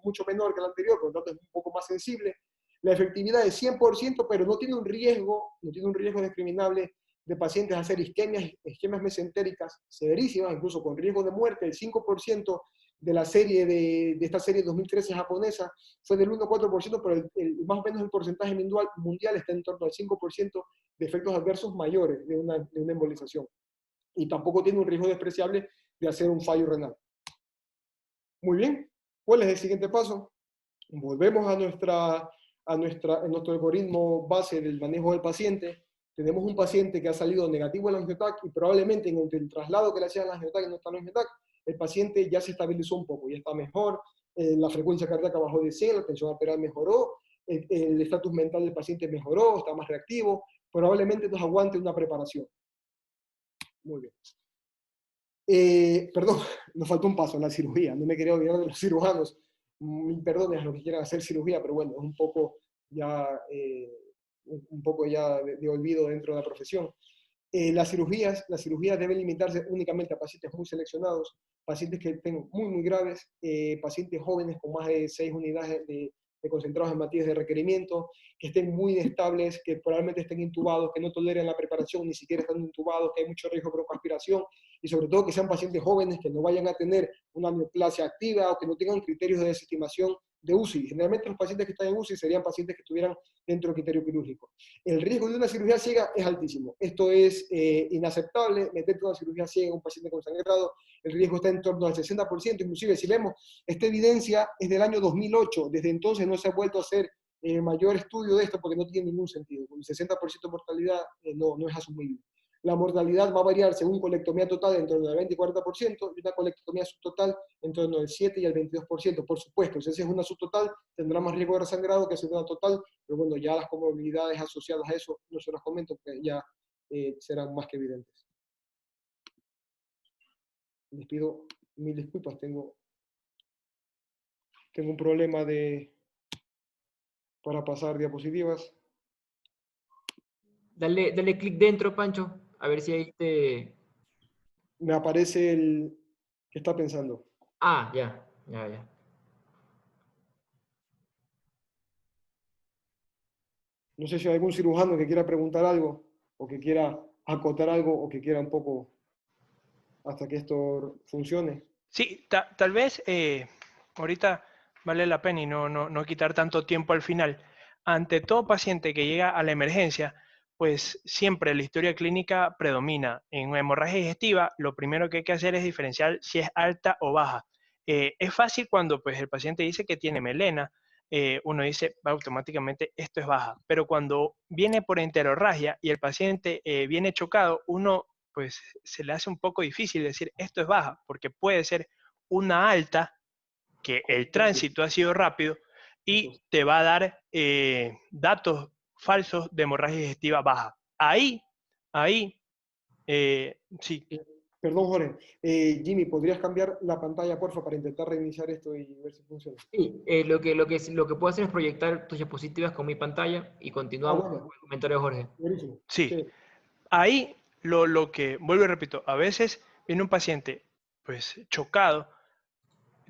mucho menor que el anterior, por lo tanto es un poco más sensible. La efectividad es 100%, pero no tiene un riesgo discriminable de pacientes a hacer isquemias mesentéricas severísimas, incluso con riesgo de muerte. El 5% de la serie de esta serie 2013 japonesa fue del 1,4%, pero más o menos el porcentaje mundial está en torno al 5% de efectos adversos mayores de una embolización. Y tampoco tiene un riesgo despreciable de hacer un fallo renal. Muy bien, ¿cuál es el siguiente paso? Volvemos a nuestro algoritmo base del manejo del paciente. Tenemos un paciente que ha salido negativo al angiotac y probablemente en el traslado que le hacían al angiotac y no está en el angiotac, el paciente ya se estabilizó un poco, ya está mejor, la frecuencia cardíaca bajó de 100, la tensión arterial mejoró, el estatus mental del paciente mejoró, está más reactivo, probablemente nos aguante una preparación. Muy bien. Perdón, nos faltó un paso, la cirugía. No me quería olvidar de los cirujanos. Mil perdones a los que quieran hacer cirugía, pero bueno, es un poco ya, de olvido dentro de la profesión. Las cirugías deben limitarse únicamente a pacientes muy seleccionados, pacientes que estén muy graves, pacientes jóvenes con más de 6 unidades de concentrados hematíes de requerimiento, que estén muy estables, que probablemente estén intubados, que no toleren la preparación, ni siquiera están intubados, que hay mucho riesgo de broncoaspiración, y sobre todo que sean pacientes jóvenes que no vayan a tener una neoplasia activa o que no tengan criterios de desestimación de UCI. Generalmente los pacientes que están en UCI serían pacientes que estuvieran dentro del criterio quirúrgico. El riesgo de una cirugía ciega es altísimo. Esto es inaceptable, meterte una cirugía ciega en un paciente con sangrado, el riesgo está en torno al 60%, inclusive si vemos, esta evidencia es del año 2008, desde entonces no se ha vuelto a hacer mayor estudio de esto porque no tiene ningún sentido. Con el 60% de mortalidad no es asumible. La mortalidad va a variar según colectomía total en torno al 20 y 40% y una colectomía subtotal en torno al 7 y al 22%. Por supuesto, si es una subtotal, tendrá más riesgo de resangrado que si es una total, pero bueno, ya las comorbilidades asociadas a eso no se las comento, que ya serán más que evidentes. Les pido mil disculpas, tengo un problema para pasar diapositivas. Dale clic dentro, Pancho, a ver si ahí te... Me aparece el que está pensando. Ah, ya. No sé si hay algún cirujano que quiera preguntar algo, o que quiera acotar algo, o que quiera un poco hasta que esto funcione. Sí, tal vez ahorita vale la pena y no quitar tanto tiempo al final. Ante todo paciente que llega a la emergencia, pues siempre la historia clínica predomina. En hemorragia digestiva, lo primero que hay que hacer es diferenciar si es alta o baja. Es fácil cuando pues, el paciente dice que tiene melena, uno dice automáticamente esto es baja, pero cuando viene por enterorragia y el paciente viene chocado, uno pues se le hace un poco difícil decir esto es baja, porque puede ser una alta, que el tránsito ha sido rápido y te va a dar datos falsos de hemorragia digestiva baja. Ahí, sí. Perdón, Jorge. Jimmy, ¿podrías cambiar la pantalla, porfa, para intentar reiniciar esto y ver si funciona? Sí, lo que puedo hacer es proyectar tus diapositivas con mi pantalla y continuamos con el comentario de Jorge. Buenísimo. Sí. Ahí lo que, vuelvo y repito, a veces viene un paciente pues chocado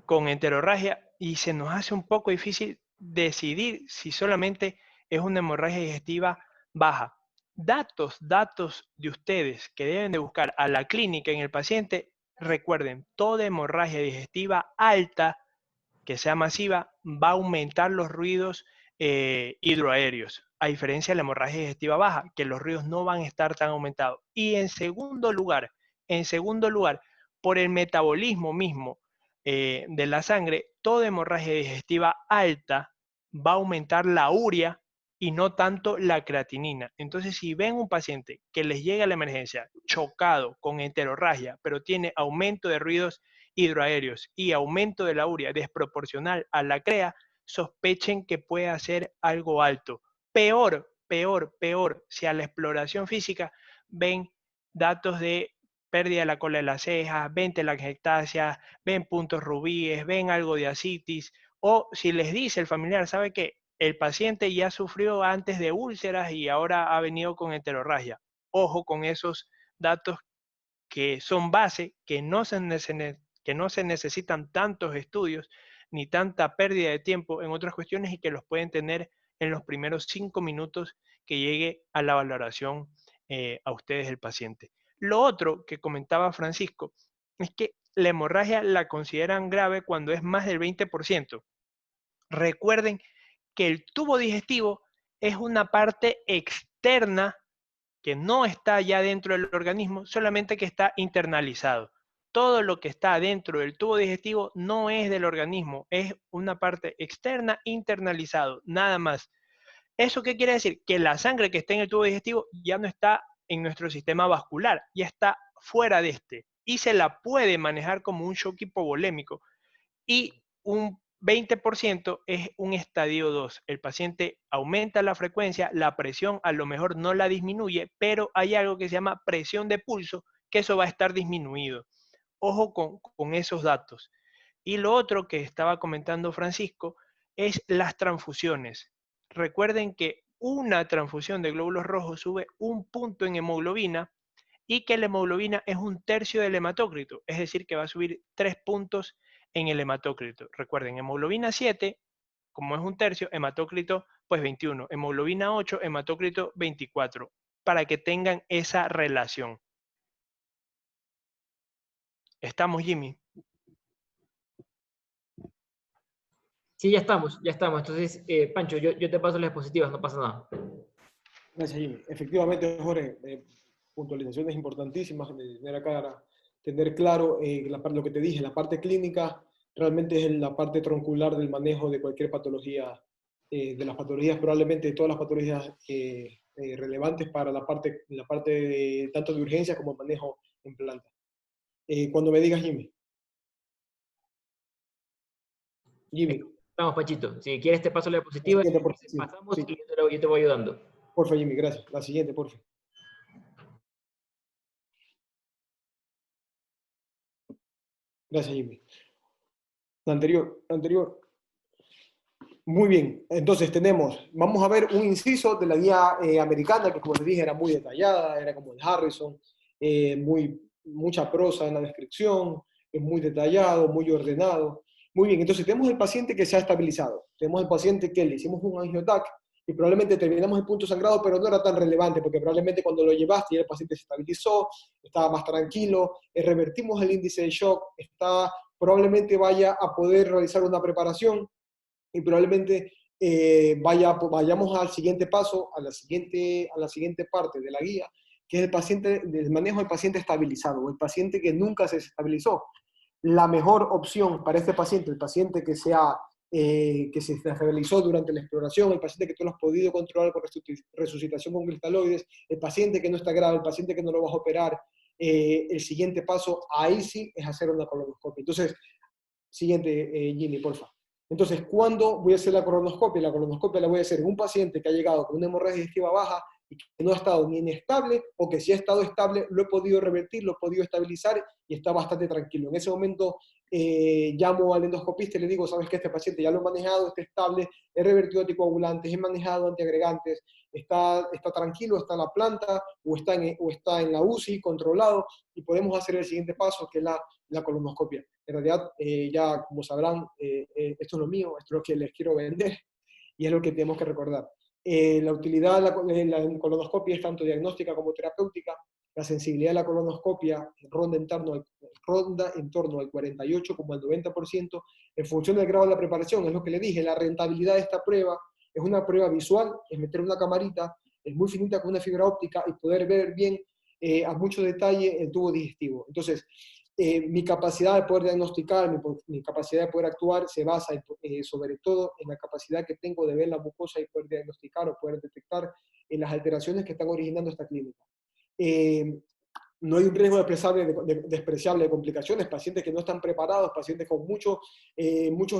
con enterorragia y se nos hace un poco difícil decidir si solamente es una hemorragia digestiva baja. Datos de ustedes que deben de buscar a la clínica en el paciente, recuerden, toda hemorragia digestiva alta que sea masiva va a aumentar los ruidos hidroaéreos, a diferencia de la hemorragia digestiva baja, que los ruidos no van a estar tan aumentados. Y en segundo lugar, por el metabolismo mismo de la sangre, toda hemorragia digestiva alta va a aumentar la urea y no tanto la creatinina. Entonces, si ven un paciente que les llega a la emergencia chocado con enterorragia, pero tiene aumento de ruidos hidroaéreos y aumento de la urea desproporcional a la CREA, sospechen que puede ser algo alto. Peor, si a la exploración física ven datos de pérdida de la cola de las cejas, ven telangiectasia, ven puntos rubíes, ven algo de ascitis, o si les dice el familiar, ¿sabe qué? El paciente ya sufrió antes de úlceras y ahora ha venido con enterorragia. Ojo con esos datos que son base, que no se necesitan tantos estudios ni tanta pérdida de tiempo en otras cuestiones y que los pueden tener en los primeros 5 minutos que llegue a la valoración a ustedes el paciente. Lo otro que comentaba Francisco es que la hemorragia la consideran grave cuando es más del 20%. Recuerden que el tubo digestivo es una parte externa que no está ya dentro del organismo, solamente que está internalizado. Todo lo que está dentro del tubo digestivo no es del organismo, es una parte externa internalizado, nada más. ¿Eso qué quiere decir? Que la sangre que está en el tubo digestivo ya no está en nuestro sistema vascular, ya está fuera de este y se la puede manejar como un shock hipovolémico y un 20% es un estadio 2. El paciente aumenta la frecuencia, la presión a lo mejor no la disminuye, pero hay algo que se llama presión de pulso, que eso va a estar disminuido. Ojo con esos datos. Y lo otro que estaba comentando Francisco es las transfusiones. Recuerden que una transfusión de glóbulos rojos sube un punto en hemoglobina y que la hemoglobina es un tercio del hematócrito, es decir, que va a subir 3 puntos en el hematócrito. Recuerden, hemoglobina 7, como es un tercio, hematócrito pues 21, hemoglobina 8, hematócrito 24, para que tengan esa relación. ¿Estamos, Jimmy? Sí, ya estamos, ya estamos. Entonces, Pancho, yo te paso las diapositivas, no pasa nada. Gracias, Jimmy. Efectivamente, Jorge, puntualizaciones importantísimas de tener acá, tener claro lo que te dije, la parte clínica realmente es la parte troncular del manejo de cualquier patología, de las patologías, probablemente de todas las patologías relevantes para la parte tanto de urgencia como manejo en planta. Cuando me digas, Jimmy. Jimmy. Vamos, Panchito. Si quieres te paso la diapositiva y pasamos sí. Y yo te voy ayudando. Porfa, Jimmy, gracias. La siguiente, porfa. Gracias, Jimmy. La anterior. Muy bien, entonces vamos a ver un inciso de la guía americana, que como les dije era muy detallada, era como el Harrison, mucha prosa en la descripción, es muy detallado, muy ordenado. Muy bien, entonces tenemos el paciente que se ha estabilizado, tenemos el paciente que le hicimos un angiotac y probablemente terminamos el punto sangrado, pero no era tan relevante, porque probablemente cuando lo llevaste ya el paciente se estabilizó, estaba más tranquilo, revertimos el índice de shock, probablemente vaya a poder realizar una preparación, y probablemente vayamos al siguiente paso, a la siguiente parte de la guía, que es el manejo del paciente estabilizado, o el paciente que nunca se estabilizó. La mejor opción para este paciente, el paciente que se estabilizó durante la exploración, el paciente que tú lo has podido controlar con resucitación con cristaloides, el paciente que no está grave, el paciente que no lo vas a operar, el siguiente paso, ahí sí es hacer una colonoscopia. Entonces, siguiente, Jimmy, por favor. Entonces, ¿cuándo voy a hacer la colonoscopia? La colonoscopia la voy a hacer en un paciente que ha llegado con una hemorragia digestiva baja y que no ha estado ni inestable, o que si ha estado estable, lo he podido revertir, lo he podido estabilizar y está bastante tranquilo. En ese momento llamo al endoscopista y le digo, sabes que este paciente ya lo he manejado, está estable, he revertido anticoagulantes, he manejado antiagregantes, está tranquilo, está en la planta o está en la UCI controlado, y podemos hacer el siguiente paso, que es la colonoscopia. En realidad, ya como sabrán, esto es lo mío, esto es lo que les quiero vender y es lo que tenemos que recordar. La utilidad de la colonoscopia es tanto diagnóstica como terapéutica. La sensibilidad de la colonoscopia ronda en torno al 48 como al 90%, en función del grado de la preparación. Es lo que le dije, la rentabilidad de esta prueba es una prueba visual, es meter una camarita, es muy finita con una fibra óptica y poder ver bien a mucho detalle el tubo digestivo. Entonces, mi capacidad de poder diagnosticar, mi capacidad de poder actuar se basa sobre todo en la capacidad que tengo de ver la mucosa y poder diagnosticar o poder detectar las alteraciones que están originando esta clínica. No hay un riesgo despreciable de complicaciones, pacientes que no están preparados, pacientes con muchos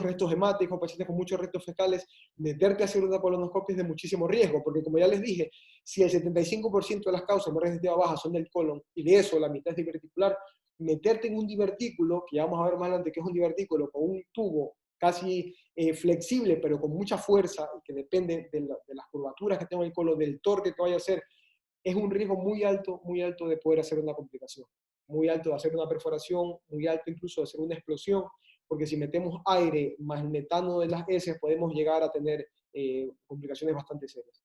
restos hemáticos, pacientes con muchos restos fecales, meterte a hacer una colonoscopia es de muchísimo riesgo, porque como ya les dije, si el 75% de las causas de hemorragia digestiva baja son del colon, y de eso la mitad es diverticular, meterte en un divertículo, que ya vamos a ver más adelante que es un divertículo, con un tubo casi flexible, pero con mucha fuerza, que depende de las curvaturas que tenga el colon, del torque que vaya a hacer, es un riesgo muy alto de poder hacer una complicación, muy alto de hacer una perforación, muy alto incluso de hacer una explosión, porque si metemos aire más el metano de las heces, podemos llegar a tener complicaciones bastante serias.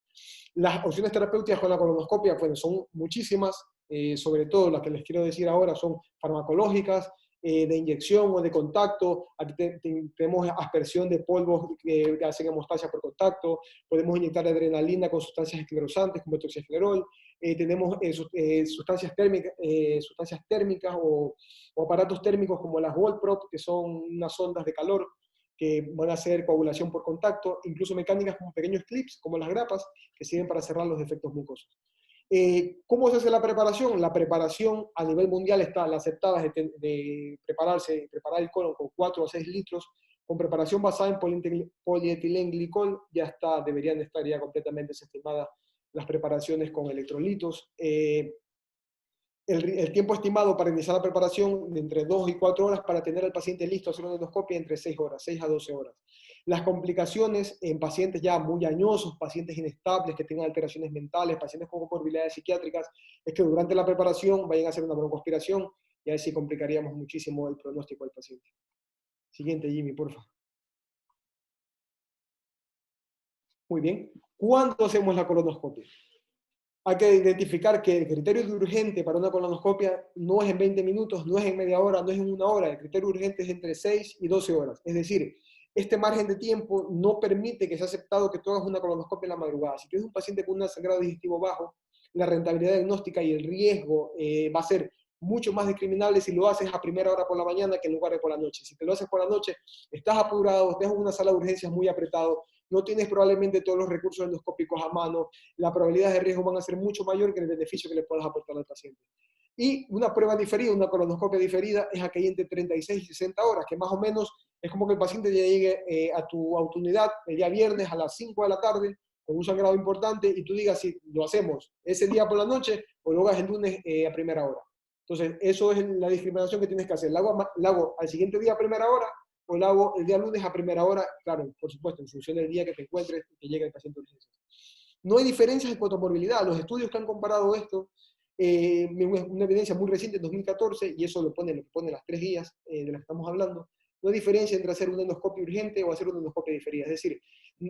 Las opciones terapéuticas con la colonoscopia, pues son muchísimas, sobre todo las que les quiero decir ahora son farmacológicas, de inyección o de contacto. Aquí tenemos aspersión de polvos que hacen hemostasia por contacto, podemos inyectar adrenalina con sustancias esclerosantes como toxiclerol, tenemos sustancias térmicas o aparatos térmicos como las Volprop, que son unas ondas de calor que van a hacer coagulación por contacto, incluso mecánicas como pequeños clips, como las grapas, que sirven para cerrar los defectos mucosos. ¿Cómo se hace la preparación? La preparación a nivel mundial está, la aceptada es de preparar el colon con 4 a 6 litros, con preparación basada en polietilenglicol, deberían estar ya completamente desestimadas las preparaciones con electrolitos. El tiempo estimado para iniciar la preparación de entre 2 y 4 horas para tener al paciente listo a hacer una endoscopia entre 6 horas, 6 a 12 horas. Las complicaciones en pacientes ya muy añosos, pacientes inestables que tengan alteraciones mentales, pacientes con comorbilidades psiquiátricas, es que durante la preparación vayan a hacer una broncoaspiración y ahí sí complicaríamos muchísimo el pronóstico del paciente. Siguiente, Jimmy, por favor. Muy bien. ¿Cuándo hacemos la colonoscopia? Hay que identificar que el criterio de urgente para una colonoscopia no es en 20 minutos, no es en media hora, no es en una hora. El criterio urgente es entre 6 y 12 horas. Es decir, este margen de tiempo no permite que sea aceptado que tú hagas una colonoscopia en la madrugada. Si tienes un paciente con un sangrado digestivo bajo, la rentabilidad diagnóstica y el riesgo va a ser mucho más discriminable si lo haces a primera hora por la mañana que en lugar de por la noche. Si te lo haces por la noche, estás apurado, estás en una sala de urgencias muy apretado, no tienes probablemente todos los recursos endoscópicos a mano, la probabilidad de riesgo van a ser mucho mayor que el beneficio que le puedas aportar al paciente. Y una prueba diferida, una colonoscopia diferida, es aquella entre 36 y 60 horas, que más o menos es como que el paciente ya llegue a tu unidad el día viernes a las 5 de la tarde, con un sangrado importante, y tú digas si lo hacemos ese día por la noche o lo hagas el lunes a primera hora. Entonces, eso es la discriminación que tienes que hacer. ¿La hago al siguiente día a primera hora o la hago el día lunes a primera hora? Claro, por supuesto, en función del día que te encuentres y que llegue el paciente de urgencia. No hay diferencias en cuanto a morbilidad. Los estudios que han comparado esto, una evidencia muy reciente, en 2014, y eso lo pone las 3 guías de las que estamos hablando, no hay diferencia entre hacer una endoscopia urgente o hacer una endoscopia diferida. Es decir,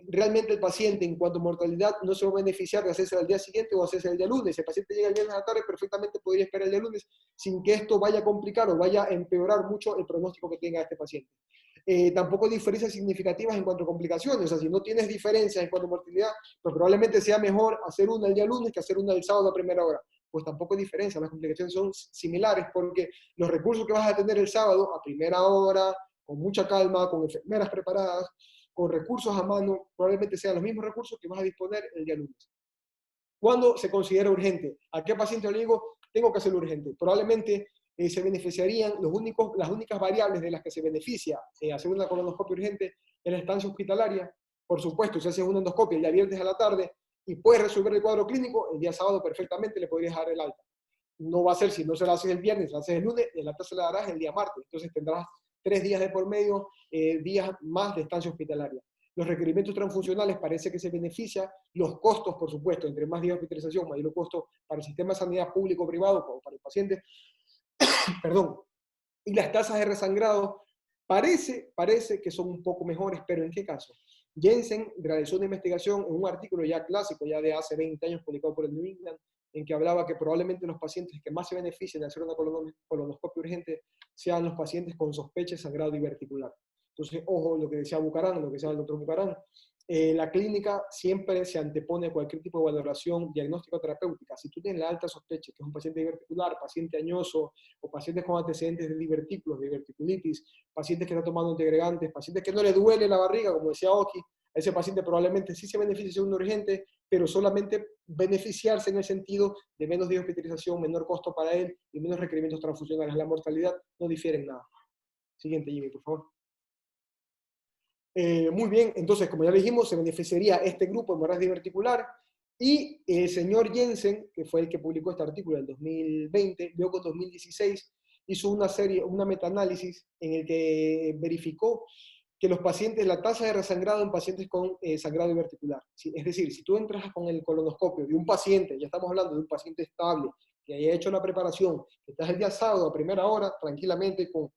realmente el paciente en cuanto a mortalidad no se va a beneficiar de hacerse al día siguiente o hacerse el día lunes. Si el paciente llega el viernes a la tarde, perfectamente podría esperar el día lunes sin que esto vaya a complicar o vaya a empeorar mucho el pronóstico que tenga este paciente. Tampoco hay diferencias significativas en cuanto a complicaciones. O sea, si no tienes diferencias en cuanto a mortalidad, pues probablemente sea mejor hacer una el día lunes que hacer una el sábado a primera hora. Pues tampoco hay diferencia, las complicaciones son similares porque los recursos que vas a tener el sábado a primera hora, con mucha calma, con enfermeras preparadas, con recursos a mano, probablemente sean los mismos recursos que vas a disponer el día lunes. ¿Cuándo se considera urgente? ¿A qué paciente le digo, tengo que hacerlo urgente? Probablemente se beneficiarían las únicas variables de las que se beneficia hacer una colonoscopia urgente en la estancia hospitalaria. Por supuesto, si haces una endoscopia el día viernes a la tarde y puedes resolver el cuadro clínico, el día sábado perfectamente le podrías dar el alta. No va a ser si no se la haces el viernes, la haces el lunes, el alta se la darás el día martes. Entonces tendrás 3 días de por medio, días más de estancia hospitalaria. Los requerimientos transfuncionales parece que se beneficia, los costos, por supuesto, entre más días de hospitalización, mayor costo para el sistema de sanidad público-privado o para el paciente, perdón, y las tasas de resangrado parece que son un poco mejores, pero ¿en qué caso? Jensen realizó una investigación en un artículo ya clásico, ya de hace 20 años, publicado por el New England, en que hablaba que probablemente los pacientes que más se benefician de hacer una colonoscopia urgente sean los pacientes con sospecha de sangrado diverticular. Entonces, ojo, lo que decía Bucarán, lo que decía el doctor Bucarán, la clínica siempre se antepone a cualquier tipo de valoración diagnóstica o terapéutica. Si tú tienes la alta sospecha que es un paciente diverticular, paciente añoso, o pacientes con antecedentes de divertículos, de diverticulitis, pacientes que están tomando antiagregantes, pacientes que no le duele la barriga, como decía Oki, a ese paciente probablemente sí se beneficie de un urgente, pero solamente beneficiarse en el sentido de menos días de hospitalización, menor costo para él y menos requerimientos transfusionales. La mortalidad no difiere en nada. Siguiente, Jimmy, por favor. Muy bien, entonces, como ya dijimos, se beneficiaría este grupo de hemorragia diverticular y el señor Jensen, que fue el que publicó este artículo en 2020, luego en 2016 hizo una metaanálisis en el que verificó que los pacientes, la tasa de resangrado en pacientes con sangrado diverticular, ¿sí? Es decir, si tú entras con el colonoscopio de un paciente, ya estamos hablando de un paciente estable, que haya hecho la preparación, que estás el día sábado a primera hora, tranquilamente, con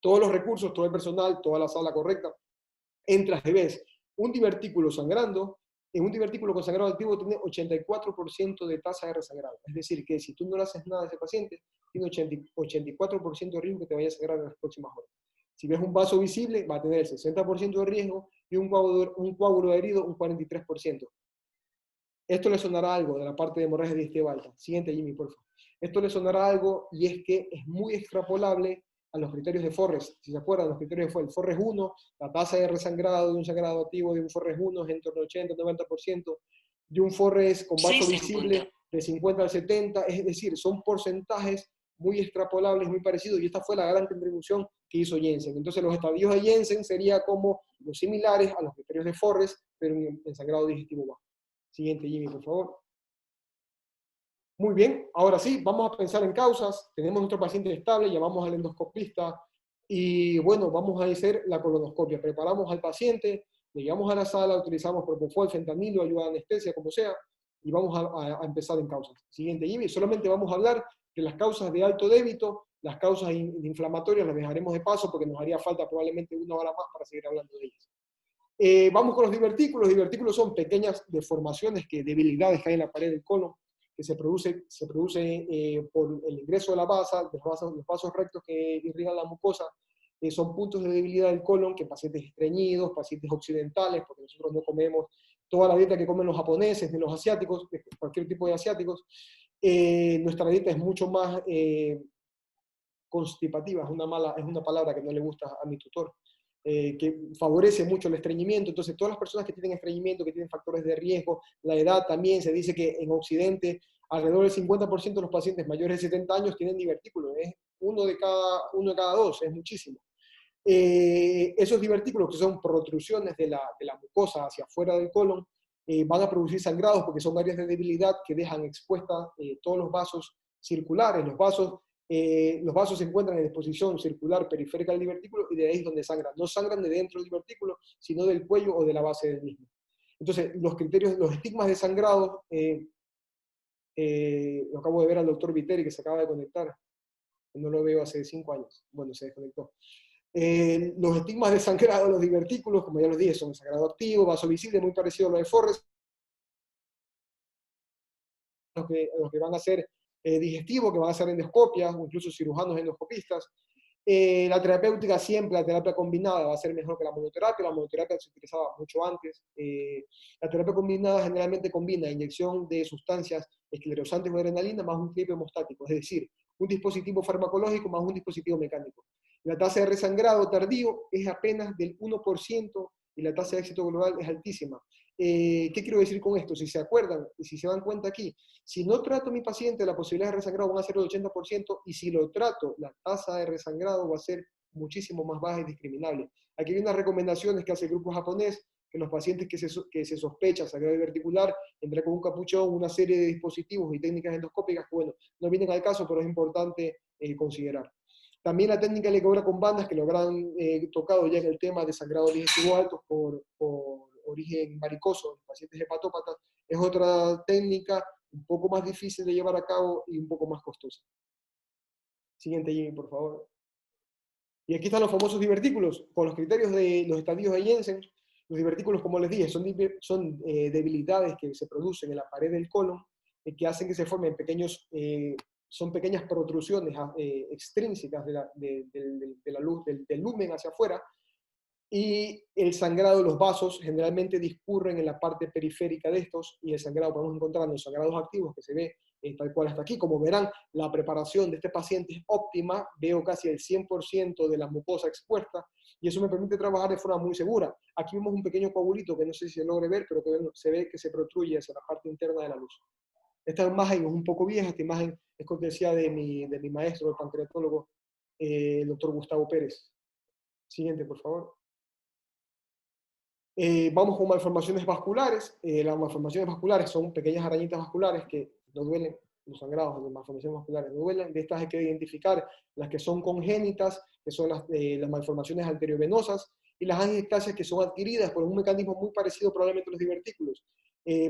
todos los recursos, todo el personal, toda la sala correcta, entras y ves un divertículo sangrando, en un divertículo con sangrado activo tiene 84% de tasa de resangrado. Es decir, que si tú no le haces nada a ese paciente, tiene 84% de riesgo que te vaya a sangrar en las próximas horas. Si ves un vaso visible, va a tener el 60% de riesgo y un coágulo adherido un 43%. Esto le sonará algo de la parte de hemorragia digestiva alta. Siguiente, Jimmy, por favor. Esto le sonará algo y es que es muy extrapolable a los criterios de Forres. Si se acuerdan, los criterios de Forres 1, la tasa de resangrado de un sangrado activo de un Forres 1 es en torno al 80-90%, de un Forres con vaso visible de 50 al 70, es decir, son porcentajes muy extrapolables, muy parecidos, y esta fue la gran contribución que hizo Jensen. Entonces los estadios de Jensen serían como los similares a los criterios de Forres, pero en sangrado digestivo bajo. Siguiente, Jimmy, por favor. Muy bien, ahora sí, vamos a pensar en causas. Tenemos nuestro paciente estable, llamamos al endoscopista y bueno, vamos a hacer la colonoscopia. Preparamos al paciente, le llevamos a la sala, utilizamos propofol, fentanilo, ayuda de anestesia, como sea, y vamos a empezar en causas. Siguiente, Jimmy, solamente vamos a hablar de las causas de alto débito, las causas inflamatorias las dejaremos de paso porque nos haría falta probablemente 1 hora más para seguir hablando de ellas. Vamos con los divertículos. Los divertículos son pequeñas deformaciones, debilidades que hay en la pared del colon, que se produce por el ingreso de la basa, los vasos rectos que irrigan la mucosa. Son puntos de debilidad del colon que pacientes estreñidos, pacientes occidentales, porque nosotros no comemos toda la dieta que comen los japoneses, ni los asiáticos, cualquier tipo de asiáticos. Nuestra dieta es mucho más constipativa, es una palabra que no le gusta a mi tutor. Que favorece mucho el estreñimiento. Entonces, todas las personas que tienen estreñimiento, que tienen factores de riesgo, la edad también, se dice que en Occidente alrededor del 50% de los pacientes mayores de 70 años tienen divertículos. Es uno de cada 2, es muchísimo. Esos divertículos, que son protrusiones de la mucosa hacia afuera del colon, van a producir sangrados porque son áreas de debilidad que dejan expuestas todos los vasos circulares. Los vasos se encuentran en disposición circular periférica del divertículo y de ahí es donde sangran. No sangran de dentro del divertículo, sino del cuello o de la base del mismo. Entonces, los estigmas de sangrado, lo acabo de ver al doctor Viteri que se acaba de conectar. No lo veo hace 5 años. Bueno, se desconectó. Los estigmas de sangrado, los divertículos, como ya los dije, son sangrado activo, vaso visible, muy parecido a lo de Forres, los que van a ser digestivos, que van a hacer endoscopias, o incluso cirujanos endoscopistas. La terapéutica siempre, la terapia combinada va a ser mejor que la monoterapia se utilizaba mucho antes. La terapia combinada generalmente combina inyección de sustancias esclerosantes o adrenalina más un clip hemostático, es decir, un dispositivo farmacológico más un dispositivo mecánico. La tasa de resangrado tardío es apenas del 1% y la tasa de éxito global es altísima. ¿Qué quiero decir con esto? Si se acuerdan y si se dan cuenta aquí, si no trato a mi paciente, la posibilidad de resangrado van a ser del 80%, y si lo trato, la tasa de resangrado va a ser muchísimo más baja y discriminable. Aquí hay unas recomendaciones que hace el grupo japonés, que los pacientes que se sospecha sangrado diverticular, entrar con un capuchón, una serie de dispositivos y técnicas endoscópicas que, bueno, no vienen al caso, pero es importante considerar. También la técnica ligadura con bandas, que lo habrán tocado ya en el tema de sangrado digestivo alto por origen varicoso en pacientes hepatópatas, es otra técnica un poco más difícil de llevar a cabo y un poco más costosa. Siguiente, Jimmy, por favor. Y aquí están los famosos divertículos, con los criterios de los estadios de Jensen. Los divertículos, como les dije, son debilidades que se producen en la pared del colon, que hacen que se formen pequeños, son pequeñas protrusiones extrínsecas de la luz, del lumen hacia afuera, y el sangrado de los vasos generalmente discurren en la parte periférica de estos, y el sangrado podemos encontrar en los sangrados activos, que se ve tal cual hasta aquí. Como verán, la preparación de este paciente es óptima, veo casi el 100% de la mucosa expuesta, y eso me permite trabajar de forma muy segura. Aquí vemos un pequeño coagulito que no sé si se logre ver, pero que se ve que se protruye hacia la parte interna de la luz. Esta imagen es un poco vieja, esta imagen es cortesía de mi maestro, el pancreatólogo, el doctor Gustavo Pérez. Siguiente, por favor. Vamos con malformaciones vasculares. Las malformaciones vasculares son pequeñas arañitas vasculares que no duelen, los sangrados de malformaciones vasculares no duelen. De estas hay que identificar las que son congénitas, que son las malformaciones arteriovenosas, y las angiectasias que son adquiridas por un mecanismo muy parecido probablemente a los divertículos.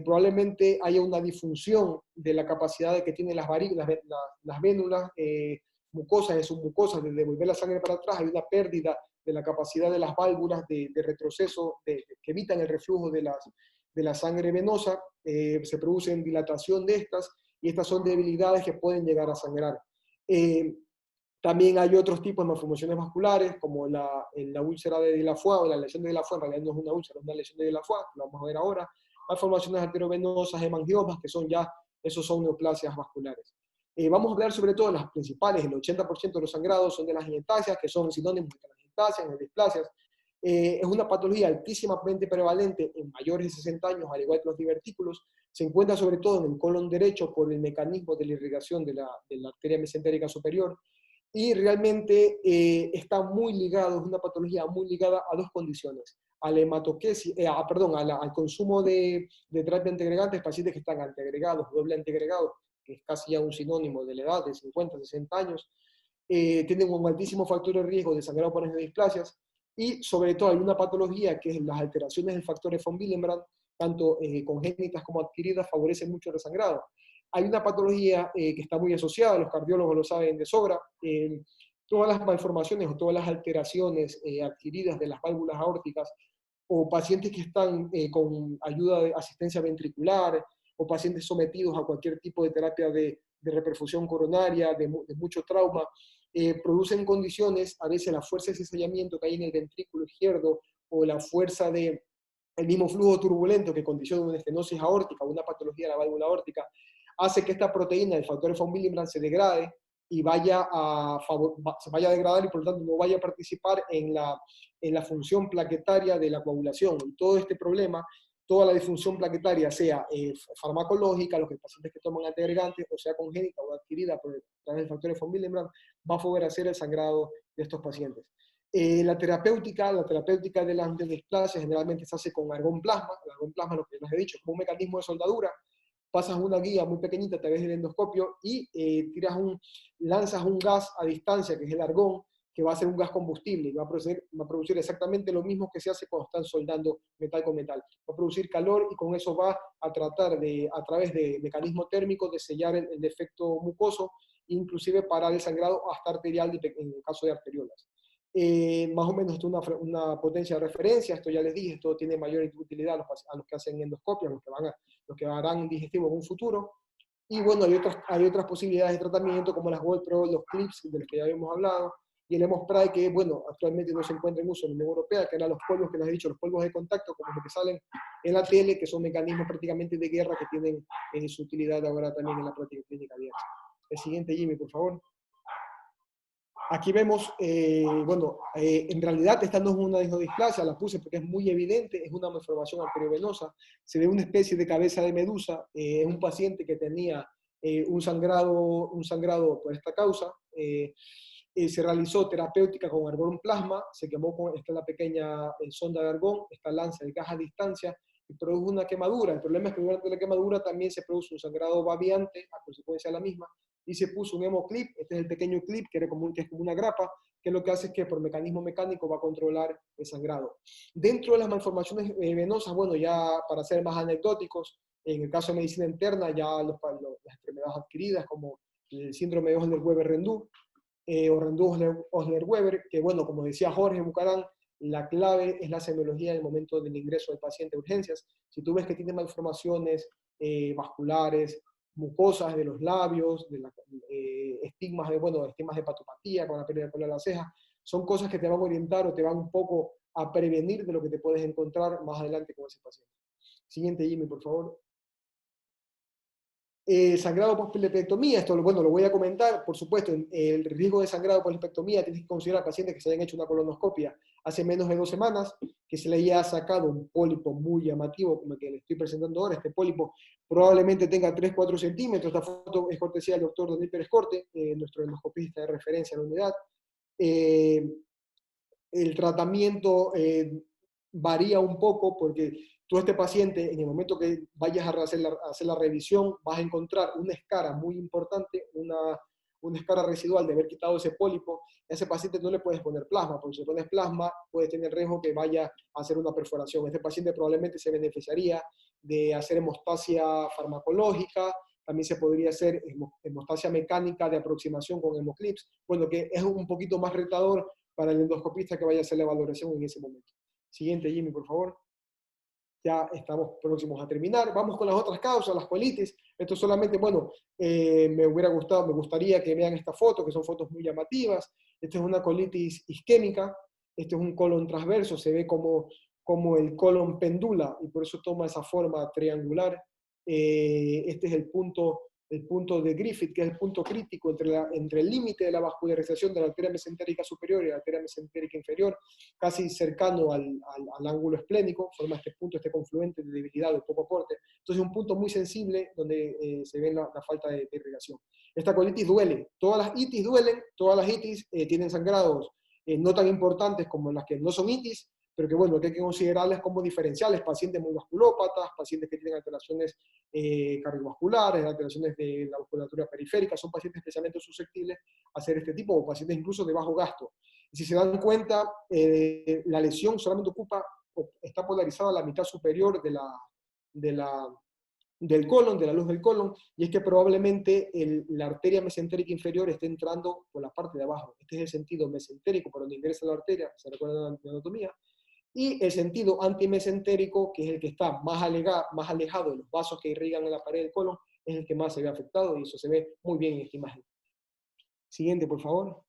Probablemente haya una disfunción de la capacidad que tienen las vénulas mucosas, de sus mucosas, de devolver la sangre para atrás. Hay una pérdida de la capacidad de las válvulas de retroceso que evitan el reflujo de la sangre venosa. Se produce dilatación de estas, y estas son debilidades que pueden llegar a sangrar. También hay otros tipos de malformaciones vasculares, como la úlcera de Delafoy, o la lesión de Delafoy. En realidad no es una úlcera, es una lesión de Delafoy, que lo vamos a ver ahora. Malformaciones arteriovenosas, hemangiomas, que esos son neoplasias vasculares. Vamos a hablar sobre todo de las principales. El 80% de los sangrados son de las angiectasias, que son sinónimos de telangiectasias, de displasias. Es una patología altísimamente prevalente en mayores de 60 años, al igual que los divertículos. Se encuentra sobre todo en el colon derecho por el mecanismo de la irrigación de la arteria mesentérica superior, y realmente está muy ligado, es una patología muy ligada a dos condiciones: a la hematoquesis, al consumo de terapia antiagregante, pacientes que están antiagregados, doble antiagregado, que es casi ya un sinónimo de la edad de 50, 60 años, tienen un altísimo factor de riesgo de sangrado por displasias, y sobre todo hay una patología que es las alteraciones del factor de von Willebrand, tanto congénitas como adquiridas, favorecen mucho el sangrado. Hay una patología que está muy asociada, los cardiólogos lo saben de sobra. Todas las malformaciones o todas las alteraciones adquiridas de las válvulas aórticas, o pacientes que están con ayuda de asistencia ventricular, o pacientes sometidos a cualquier tipo de terapia de reperfusión coronaria, de mucho trauma, producen condiciones, a veces la fuerza de cizallamiento que hay en el ventrículo izquierdo, o la fuerza del mismo flujo turbulento que condiciona una estenosis aórtica o una patología de la válvula aórtica, hace que esta proteína, el factor de von Willebrand, se degrade y se vaya a degradar, y por lo tanto no vaya a participar en la función plaquetaria de la coagulación. Y todo este problema, toda la disfunción plaquetaria, sea farmacológica, los pacientes que toman antiagregantes, o sea congénita o adquirida por través del factor de von Willebrand, va a favorecer el sangrado de estos pacientes. La terapéutica de las antidisplasias generalmente se hace con argón plasma. El argón plasma, lo que les he dicho, es como un mecanismo de soldadura. Pasas una guía muy pequeñita a través del endoscopio y lanzas un gas a distancia, que es el argón, que va a ser un gas combustible y va a producir exactamente lo mismo que se hace cuando están soldando metal con metal. Va a producir calor, y con eso va a tratar a través de mecanismo térmico, de sellar el defecto mucoso, inclusive parar el sangrado hasta arterial en el caso de arteriolas. Más o menos esto es una potencia de referencia. Esto ya les dije, esto tiene mayor utilidad a los que hacen endoscopia, los que harán digestivo en un futuro. Y bueno, hay otras posibilidades de tratamiento, como las GoldPro, los clips, de los que ya habíamos hablado, y el Hemospray, que bueno, actualmente no se encuentra en uso en la Unión Europea, que eran los polvos que les he dicho, los polvos de contacto, como los que salen en la tele, que son mecanismos prácticamente de guerra que tienen su utilidad ahora también en la práctica clínica diaria. El siguiente, Jimmy, por favor. Aquí vemos, en realidad esta no es una displasia, la puse porque es muy evidente, es una malformación arteriovenosa. Se ve una especie de cabeza de medusa. Es un paciente que tenía un sangrado por esta causa. Se realizó terapéutica con argón plasma, se quemó con esta la pequeña sonda de argón, esta lanza de gas a distancia, y produjo una quemadura. El problema es que durante la quemadura también se produce un sangrado babeante a consecuencia de la misma, y se puso un hemoclip. Este es el pequeño clip que es como una grapa, que lo que hace es que por mecanismo mecánico va a controlar el sangrado. Dentro de las malformaciones venosas, bueno, ya para ser más anecdóticos, en el caso de medicina interna, ya las enfermedades adquiridas como el síndrome de Osler-Weber-Rendu, o Rendu-Osler-Weber, que bueno, como decía Jorge Bucarán, la clave es la semiología en el momento del ingreso del paciente a urgencias. Si tú ves que tiene malformaciones vasculares, mucosas de los labios, estigmas de patopatía con la pérdida de cola de la ceja, son cosas que te van a orientar o te van un poco a prevenir de lo que te puedes encontrar más adelante con ese paciente. Siguiente, Jimmy, por favor. Sangrado post-pilepectomía, esto bueno, lo voy a comentar, por supuesto, el riesgo de sangrado post-pilepectomía tienes que considerar pacientes que se hayan hecho una colonoscopia hace menos de 2 semanas, que se le haya sacado un pólipo muy llamativo, como el que le estoy presentando ahora. Este pólipo probablemente tenga 3-4 centímetros. Esta foto es cortesía del doctor Daniel Pérez Corte, nuestro endoscopista de referencia en la unidad. El tratamiento varía un poco porque tú, este paciente, en el momento que vayas a hacer la revisión, vas a encontrar una escara muy importante, una escara residual de haber quitado ese pólipo. A ese paciente no le puedes poner plasma, porque si le pones plasma, puedes tener riesgo que vaya a hacer una perforación. Este paciente probablemente se beneficiaría de hacer hemostasia farmacológica, también se podría hacer hemostasia mecánica de aproximación con hemoclips, bueno, que es un poquito más retador para el endoscopista que vaya a hacer la valoración en ese momento. Siguiente, Jimmy, por favor. Ya estamos próximos a terminar. Vamos con las otras causas, las colitis. Esto solamente, bueno, me gustaría que vean esta foto, que son fotos muy llamativas. Esta es una colitis isquémica. Este es un colon transverso, se ve como el colon pendula y por eso toma esa forma triangular. Este es el punto de Griffith, que es el punto crítico entre el límite de la vascularización de la arteria mesentérica superior y la arteria mesentérica inferior, casi cercano al ángulo esplénico, forma este punto, este confluente de debilidad o poco aporte. Entonces es un punto muy sensible donde se ve la falta de irrigación. Esta colitis duele, todas las itis duelen, todas las itis tienen sangrados no tan importantes como las que no son itis, pero que bueno, que hay que considerarlas como diferenciales, pacientes muy vasculópatas, pacientes que tienen alteraciones cardiovasculares, alteraciones de la vasculatura periférica, son pacientes especialmente susceptibles a hacer este tipo, o pacientes incluso de bajo gasto. Y si se dan cuenta, la lesión solamente está polarizada a la mitad superior del colon, de la luz del colon, y es que probablemente la arteria mesentérica inferior esté entrando por la parte de abajo. Este es el sentido mesentérico, por donde ingresa la arteria, se recuerda de la anatomía, y el sentido antimesentérico, que es el que está más alejado de los vasos que irrigan en la pared del colon, es el que más se ve afectado, y eso se ve muy bien en esta imagen. Siguiente, por favor.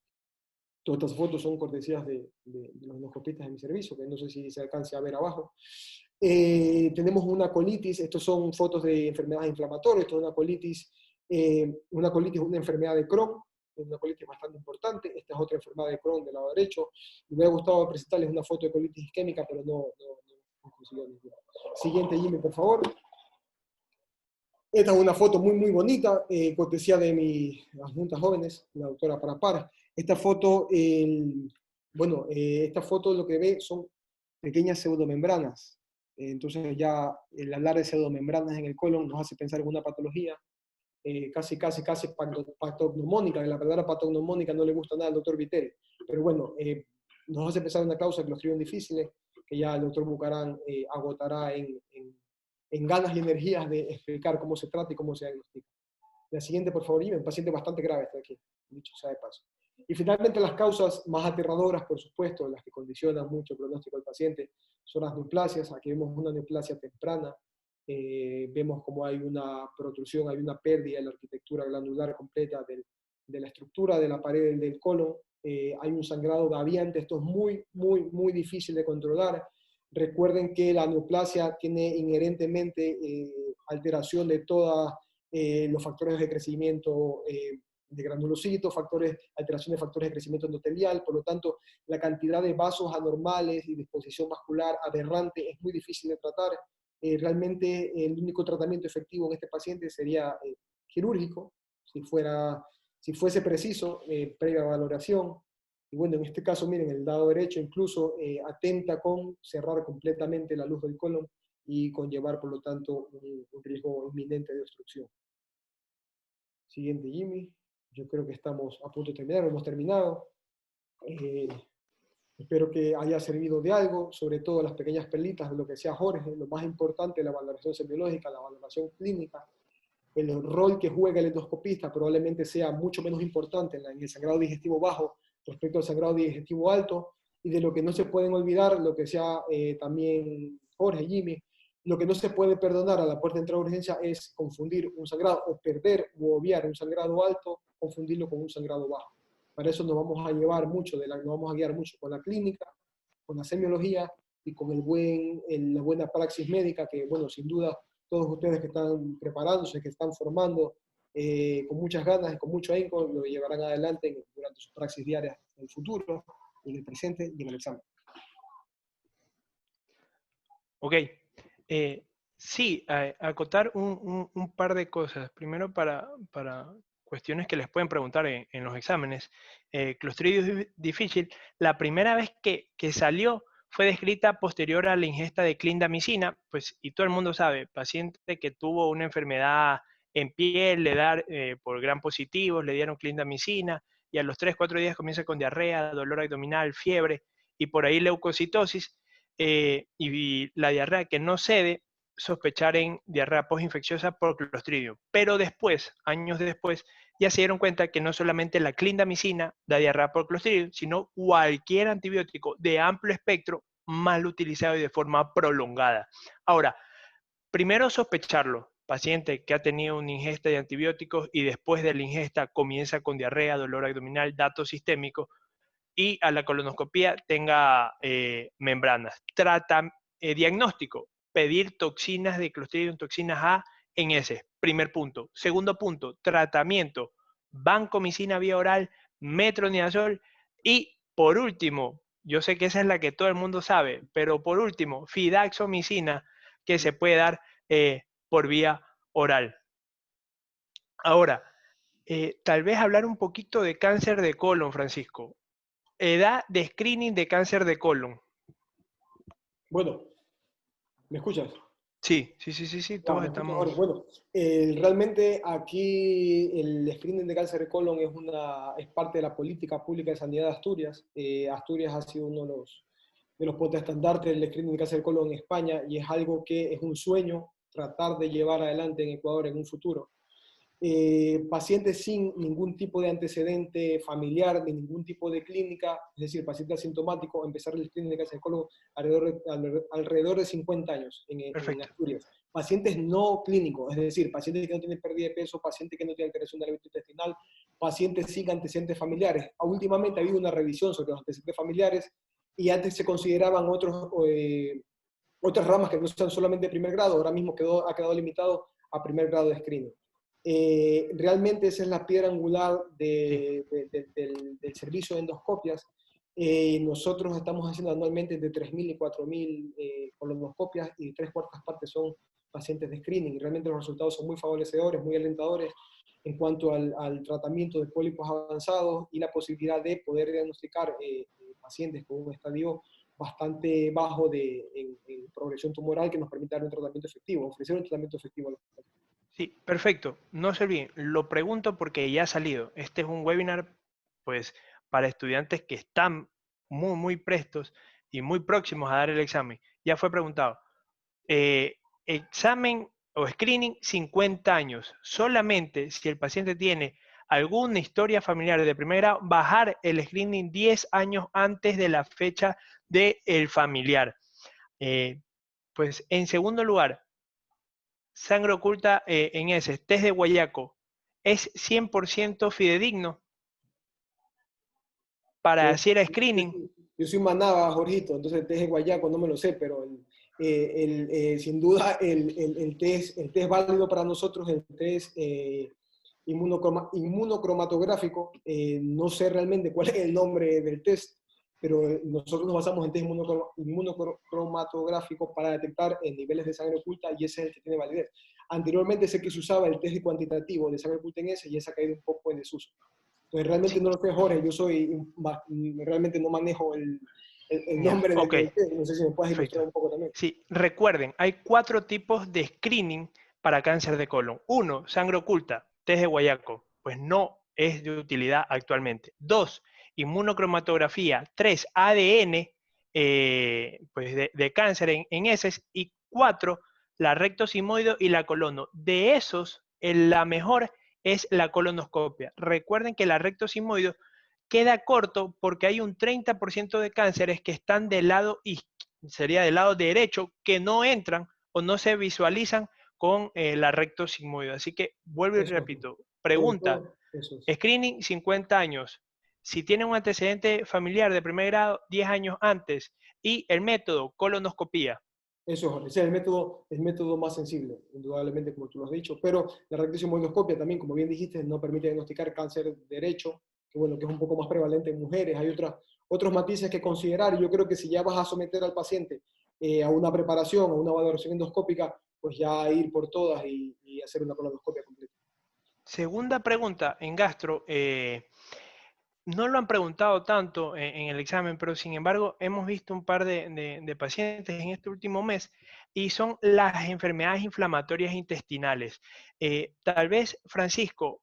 Todas estas fotos son cortesías de los endoscopistas de mi servicio, que no sé si se alcance a ver abajo. Tenemos una colitis, estos son fotos de enfermedades inflamatorias, esto es una colitis es una enfermedad de Crohn, una colitis bastante importante. Esta es otra enfermedad de Crohn del lado derecho. Me hubiera gustado presentarles una foto de colitis isquémica, pero no consiguió ninguna. Siguiente, Jimmy, por favor. Esta es una foto muy, muy bonita, cortesía de mis adjuntas jóvenes, la doctora Parapara. Esta foto, esta foto lo que ve son pequeñas pseudomembranas. Entonces ya el hablar de pseudomembranas en el colon nos hace pensar en una patología casi patognomónica, que la palabra patognomónica no le gusta nada al doctor Viteri, pero bueno, nos hace pensar en una causa que los escriben difíciles, que ya el doctor Bucarán agotará en ganas y energías de explicar cómo se trata y cómo se diagnostica. La siguiente, por favor, un paciente bastante grave está aquí, dicho sea de paso. Y finalmente las causas más aterradoras, por supuesto, las que condicionan mucho el pronóstico del paciente, son las neoplasias. Aquí vemos una neoplasia temprana, vemos como hay una protrusión, hay una pérdida de la arquitectura glandular completa de la estructura de la pared del colon, hay un sangrado gaviante, esto es muy, muy, muy difícil de controlar. Recuerden que la neoplasia tiene inherentemente alteración de todos los factores de crecimiento de granulocitos, alteración de factores de crecimiento endotelial, por lo tanto, la cantidad de vasos anormales y disposición vascular aberrante es muy difícil de tratar. Realmente el único tratamiento efectivo en este paciente sería quirúrgico, si fuese preciso, previa valoración. Y bueno, en este caso, miren, el lado derecho incluso atenta con cerrar completamente la luz del colon y conllevar, por lo tanto, un riesgo inminente de obstrucción. Siguiente, Jimmy. Yo creo que estamos a punto de terminar, hemos terminado. Espero que haya servido de algo, sobre todo las pequeñas perlitas de lo que decía Jorge, lo más importante, la valoración semiológica, la valoración clínica, el rol que juega el endoscopista probablemente sea mucho menos importante en el sangrado digestivo bajo respecto al sangrado digestivo alto, y de lo que no se pueden olvidar, lo que decía también Jorge, Jimmy, lo que no se puede perdonar a la puerta de entrada de urgencia es confundir un sangrado, o perder o obviar un sangrado alto, confundirlo con un sangrado bajo. Para eso nos vamos a llevar mucho, nos vamos a guiar mucho con la clínica, con la semiología y con la buena praxis médica, que bueno, sin duda todos ustedes que están preparándose, que están formando con muchas ganas y con mucho ahínco, lo llevarán adelante durante sus praxis diarias en el futuro, en el presente y en el examen. Ok. Sí, acotar un par de cosas. Primero, para cuestiones que les pueden preguntar en los exámenes. Clostridium difficile, la primera vez que salió fue descrita posterior a la ingesta de clindamicina, pues, y todo el mundo sabe, paciente que tuvo una enfermedad en piel, por gram positivos, le dieron clindamicina, y a los 3-4 días comienza con diarrea, dolor abdominal, fiebre, y por ahí leucocitosis, y la diarrea que no cede, sospechar en diarrea postinfecciosa por Clostridium. Pero después, años después, ya se dieron cuenta que no solamente la clindamicina da diarrea por Clostridium, sino cualquier antibiótico de amplio espectro mal utilizado y de forma prolongada. Ahora, primero sospecharlo. Paciente que ha tenido una ingesta de antibióticos y después de la ingesta comienza con diarrea, dolor abdominal, dato sistémico, y a la colonoscopía tenga membranas. Diagnóstico, pedir toxinas de Clostridium, toxinas A en ese, primer punto. Segundo punto, tratamiento, vancomicina vía oral, metronidazol, y por último, yo sé que esa es la que todo el mundo sabe, pero por último, fidaxomicina, que se puede dar por vía oral. Ahora, tal vez hablar un poquito de cáncer de colon, Francisco. Edad de screening de cáncer de colon. Bueno, ¿me escuchas? Sí, todos ¿Me escuchas ahora? estamos... Bueno, realmente aquí el screening de cáncer de colon es parte de la política pública de sanidad de Asturias. Asturias ha sido uno de los estandartes del screening de cáncer de colon en España, y es algo que es un sueño tratar de llevar adelante en Ecuador en un futuro. Pacientes sin ningún tipo de antecedente familiar, ni ningún tipo de clínica, es decir, paciente asintomático, empezar el screening de cáncer de colon alrededor de 50 años en Asturias. Pacientes no clínicos, es decir, pacientes que no tienen pérdida de peso, pacientes que no tienen alteración de la vida intestinal, pacientes sin antecedentes familiares. Últimamente ha habido una revisión sobre los antecedentes familiares, y antes se consideraban otras ramas que no son solamente de primer grado, ahora mismo ha quedado limitado a primer grado de screening. Realmente esa es la piedra angular del servicio de endoscopias. Nosotros estamos haciendo anualmente entre 3.000 y 4.000 colonoscopias, y 3/4 partes son pacientes de screening. Realmente los resultados son muy favorecedores, muy alentadores en cuanto al tratamiento de pólipos avanzados y la posibilidad de poder diagnosticar pacientes con un estadio bastante bajo en progresión tumoral, que nos permite dar un tratamiento efectivo, ofrecer un tratamiento efectivo a los pacientes. Sí, perfecto. No se olviden, lo pregunto porque ya ha salido. Este es un webinar, pues, para estudiantes que están muy prestos y muy próximos a dar el examen. Ya fue preguntado. Examen o screening 50 años. Solamente si el paciente tiene alguna historia familiar de primer grado, bajar el screening 10 años antes de la fecha del familiar. Pues en segundo lugar, sangre oculta en ese test de Guayaco, ¿es 100% fidedigno para hacer screening? Yo soy Manaba, Jorgito, entonces el test de Guayaco no me lo sé, pero sin duda el test válido para nosotros, el test inmunocromatográfico, no sé realmente cuál es el nombre del test, pero nosotros nos basamos en test inmunocromatográfico para detectar niveles de sangre oculta, y ese es el que tiene validez. Anteriormente sé que se usaba el test cuantitativo de sangre oculta en ese, y ese ha caído un poco en desuso. Entonces realmente no lo sé, Jorge, realmente no manejo el nombre del test, no sé si me puedes ilustrar un poco también. Sí, recuerden, hay 4 tipos de screening para cáncer de colon. 1, sangre oculta, test de Guayaco. Pues no es de utilidad actualmente. 2, inmunocromatografía. 3, ADN pues de cáncer en heces. Y 4, la rectosigmoide y la colono. De esos, la mejor es la colonoscopia. Recuerden que la rectosigmoide queda corto porque hay un 30% de cánceres que están del lado, sería del lado derecho, que no entran o no se visualizan con la rectosigmoide. Así que vuelvo y Eso, repito. sobre Pregunta, todo, eso es. screening 50 años. Si tienen un antecedente familiar de primer grado, 10 años antes. Y el método, colonoscopía. Eso, Jorge. Sí, el método más sensible, indudablemente, como tú lo has dicho, pero la radiografía también, como bien dijiste, no permite diagnosticar cáncer derecho, que bueno, que es un poco más prevalente en mujeres. Hay otros matices que considerar, y yo creo que si ya vas a someter al paciente a una preparación, a una valoración endoscópica, pues ya ir por todas y hacer una colonoscopia completa. Segunda pregunta en gastro. No lo han preguntado tanto en el examen, pero sin embargo hemos visto un par de pacientes en este último mes y son las enfermedades inflamatorias intestinales. Tal vez, Francisco,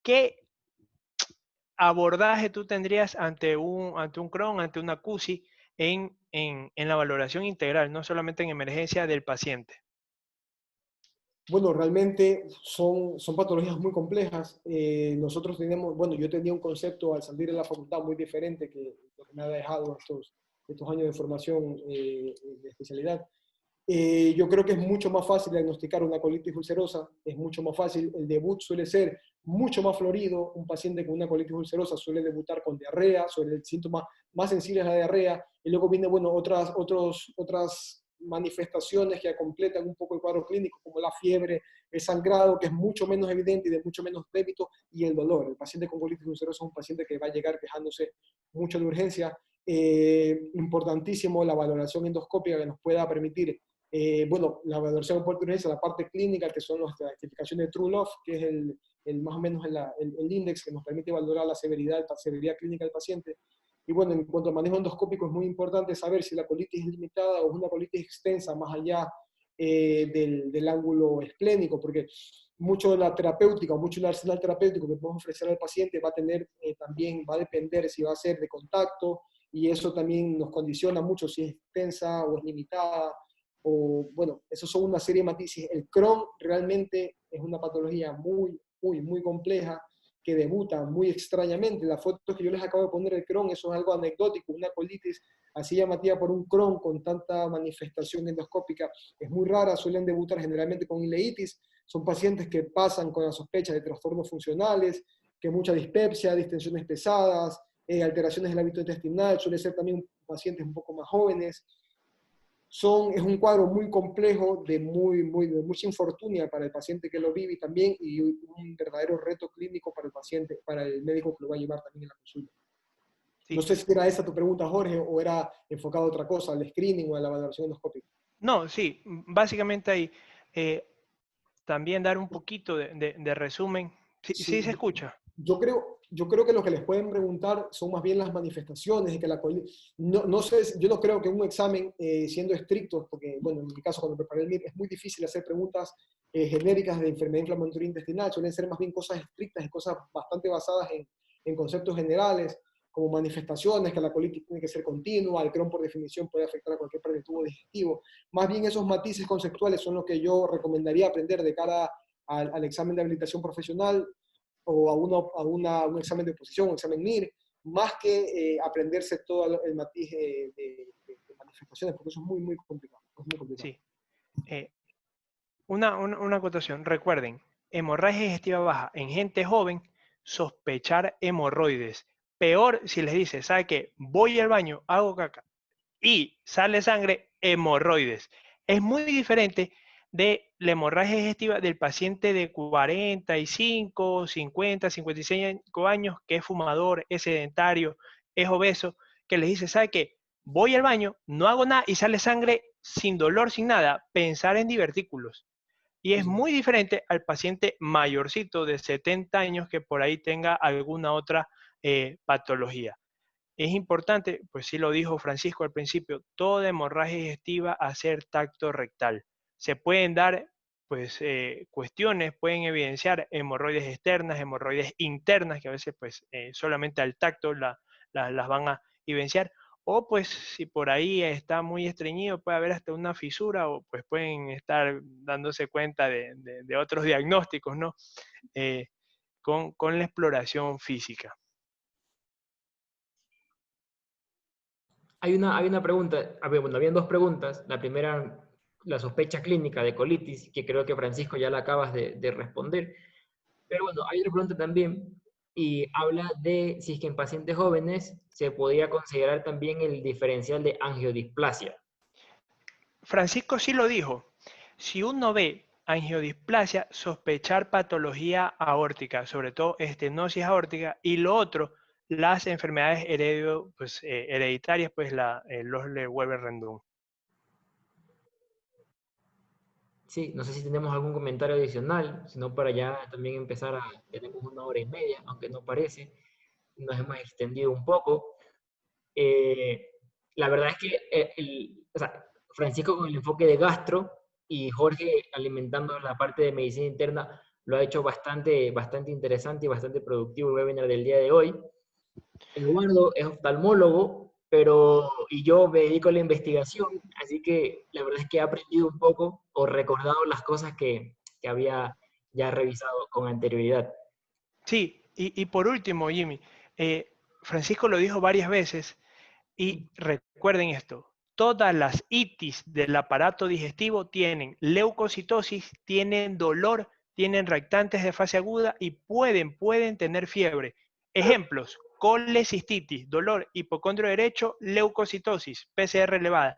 ¿qué abordaje tú tendrías ante un Crohn, ante una CUSI en la valoración integral, no solamente en emergencia del paciente? Bueno, realmente son patologías muy complejas. Nosotros tenemos, bueno, yo tenía un concepto al salir de la facultad muy diferente que lo que me ha dejado estos años de formación de especialidad. Yo creo que es mucho más fácil diagnosticar una colitis ulcerosa, es mucho más fácil, el debut suele ser mucho más florido, un paciente con una colitis ulcerosa suele debutar con diarrea, el síntoma más sensible es la diarrea, y luego viene, bueno, otras manifestaciones que completan un poco el cuadro clínico, como la fiebre, el sangrado, que es mucho menos evidente y de mucho menos débito, y el dolor. El paciente con colitis ulcerosa es un paciente que va a llegar quejándose mucho de urgencia. Importantísimo la valoración endoscópica que nos pueda permitir bueno, la valoración por urgencia, la parte clínica, que son las clasificaciones de True Love, que es más o menos el índice que nos permite valorar la severidad clínica del paciente. Y bueno, en cuanto al manejo endoscópico, es muy importante saber si la colitis es limitada o es una colitis extensa, más allá del ángulo esplénico, porque mucho de la terapéutica o mucho del arsenal terapéutico que podemos ofrecer al paciente va a tener también, va a depender si va a ser de contacto, y eso también nos condiciona mucho si es extensa o es limitada. O, bueno, esos son una serie de matices. El Crohn realmente es una patología muy compleja que debuta muy extrañamente. La foto que yo les acabo de poner del Crohn, eso es algo anecdótico, una colitis así llamativa por un Crohn con tanta manifestación endoscópica es muy rara, suelen debutar generalmente con ileitis, son pacientes que pasan con la sospecha de trastornos funcionales, que mucha dispepsia, distensiones pesadas, alteraciones del hábito intestinal, suele ser también pacientes un poco más jóvenes. Es un cuadro muy complejo, de mucha infortunia para el paciente que lo vive y también, y un verdadero reto clínico para el paciente, para el médico que lo va a llevar también en la consulta. No Sí. sé si era esa tu pregunta, Jorge, o era enfocado a otra cosa, al screening o a la valoración endoscópica. No, sí, básicamente ahí eh, también dar un poquito de resumen. Sí, sí se Sí, escucha. yo creo que lo que les pueden preguntar son más bien las manifestaciones y que no sé, yo no creo que un examen, siendo estrictos, porque, bueno, en mi caso cuando preparé el MIR es muy difícil hacer preguntas genéricas de enfermedad inflamatoria intestinal, suelen ser más bien cosas estrictas y cosas bastante basadas en conceptos generales, como manifestaciones, que la colitis tiene que ser continua, el Crohn por definición puede afectar a cualquier parte del tubo digestivo. Más bien esos matices conceptuales son los que yo recomendaría aprender de cara al examen de habilitación profesional o un examen de oposición, un examen MIR, más que aprenderse todo el matiz de manifestaciones, porque eso es muy complicado. Es muy complicado. Sí. Una acotación. Recuerden, hemorragia digestiva baja en gente joven, sospechar hemorroides. Peor si les dice, ¿sabe qué? Voy al baño, hago caca y sale sangre, hemorroides. Es muy diferente de la hemorragia digestiva del paciente de 45, 50, 55 años que es fumador, es sedentario, es obeso, que les dice, ¿sabe qué? Voy al baño, no hago nada y sale sangre sin dolor, sin nada. Pensar en divertículos. Y es muy diferente al paciente mayorcito de 70 años que por ahí tenga alguna otra patología. Es importante, pues sí lo dijo Francisco al principio, toda hemorragia digestiva hacer tacto rectal. Se pueden dar pues, cuestiones, pueden evidenciar hemorroides externas, hemorroides internas, que a veces pues, solamente al tacto las van a evidenciar. O pues si por ahí está muy estreñido, puede haber hasta una fisura, o pues pueden estar dándose cuenta de otros diagnósticos, ¿no? Con la exploración física. Hay una pregunta, bueno, habían dos preguntas. La primera, la sospecha clínica de colitis, que creo que Francisco ya la acabas de responder. Pero bueno, hay otra pregunta también, y habla de si es que en pacientes jóvenes se podía considerar también el diferencial de angiodisplasia. Francisco sí lo dijo. Si uno ve angiodisplasia, sospechar patología aórtica, sobre todo estenosis aórtica, y lo otro, las enfermedades hereditarias, pues los Weber-Rendún. Sí, no sé si tenemos algún comentario adicional, sino para ya también empezar tenemos 1 hora y media, aunque no parece, nos hemos extendido un poco. La verdad es que o sea, Francisco con el enfoque de gastro y Jorge alimentando la parte de medicina interna lo ha hecho bastante interesante y bastante productivo el webinar del día de hoy. Eduardo es oftalmólogo, y yo me dedico a la investigación, así que la verdad es que he aprendido un poco o recordado las cosas que había ya revisado con anterioridad. Sí, y por último, Jimmy, Francisco lo dijo varias veces, y recuerden esto, todas las itis del aparato digestivo tienen leucocitosis, tienen dolor, tienen reactantes de fase aguda y pueden tener fiebre. Ejemplos: colecistitis, dolor, hipocondrio derecho, leucocitosis, PCR elevada.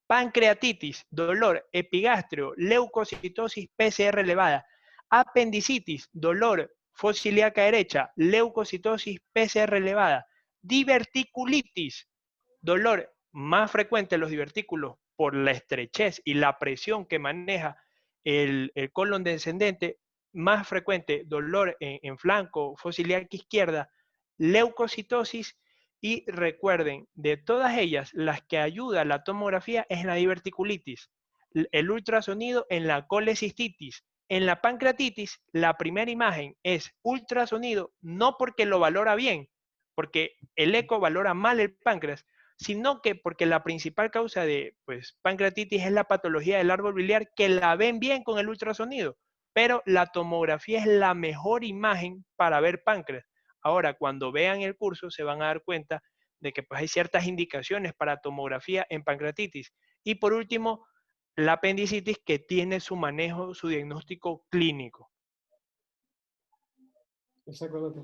Pancreatitis, dolor, epigastrio, leucocitosis, PCR elevada. Apendicitis, dolor, fosa ilíaca derecha, leucocitosis, PCR elevada. Diverticulitis, dolor más frecuente en los divertículos por la estrechez y la presión que maneja el colon descendente, más frecuente dolor en flanco, fosa ilíaca izquierda, leucocitosis. Y recuerden, de todas ellas, las que ayuda la tomografía es la diverticulitis, el ultrasonido en la colecistitis. En la pancreatitis, la primera imagen es ultrasonido, no porque lo valora bien, porque el eco valora mal el páncreas, sino que porque la principal causa de pancreatitis es la patología del árbol biliar, que la ven bien con el ultrasonido, pero la tomografía es la mejor imagen para ver páncreas. Ahora, cuando vean el curso, se van a dar cuenta de que hay ciertas indicaciones para tomografía en pancreatitis. Y por último, la apendicitis, que tiene su manejo, su diagnóstico clínico. Exactamente.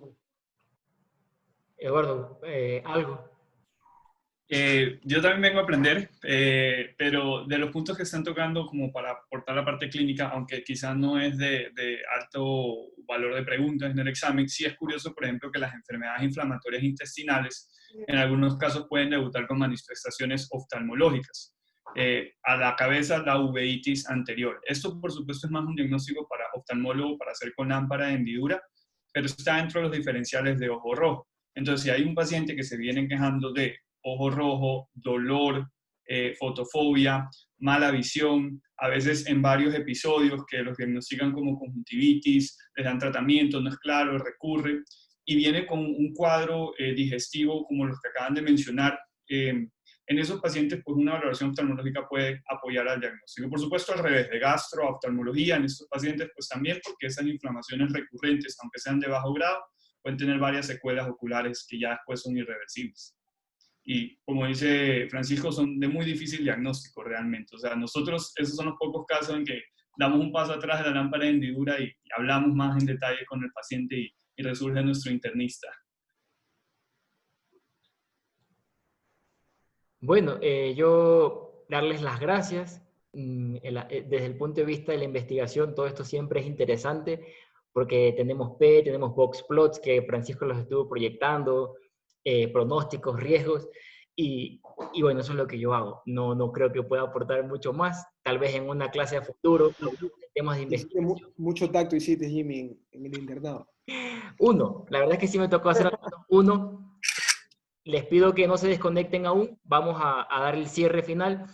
Eduardo, ¿algo? Yo también vengo a aprender, pero de los puntos que están tocando como para aportar la parte clínica, aunque quizás no es de alto valor de preguntas en el examen, sí es curioso, por ejemplo, que las enfermedades inflamatorias intestinales en algunos casos pueden debutar con manifestaciones oftalmológicas. A la cabeza, la uveitis anterior. Esto, por supuesto, es más un diagnóstico para oftalmólogo, para hacer con lámpara de hendidura, pero está dentro de los diferenciales de ojo rojo. Entonces, si hay un paciente que se viene quejando de ojo rojo, dolor, fotofobia, mala visión, a veces en varios episodios que los diagnostican como conjuntivitis, les dan tratamiento, no es claro, recurre, y viene con un cuadro digestivo como los que acaban de mencionar. En esos pacientes, pues una valoración oftalmológica puede apoyar al diagnóstico. Por supuesto, al revés, de gastro a oftalmología en estos pacientes, pues también, porque esas inflamaciones recurrentes, aunque sean de bajo grado, pueden tener varias secuelas oculares que ya después son irreversibles. Y como dice Francisco, son de muy difícil diagnóstico realmente. O sea, nosotros, esos son los pocos casos en que damos un paso atrás de la lámpara de hendidura y hablamos más en detalle con el paciente y resurge nuestro internista. Bueno, yo darles las gracias. Desde el punto de vista de la investigación, todo esto siempre es interesante porque tenemos tenemos box plots que Francisco los estuvo proyectando, pronósticos, riesgos, y bueno, eso es lo que yo hago. No creo que pueda aportar mucho más. Tal vez en una clase a futuro, temas de investigación. Mucho tacto hiciste, Jimmy, en el internado. La verdad es que sí me tocó hacer uno. Les pido que no se desconecten aún. Vamos a dar el cierre final.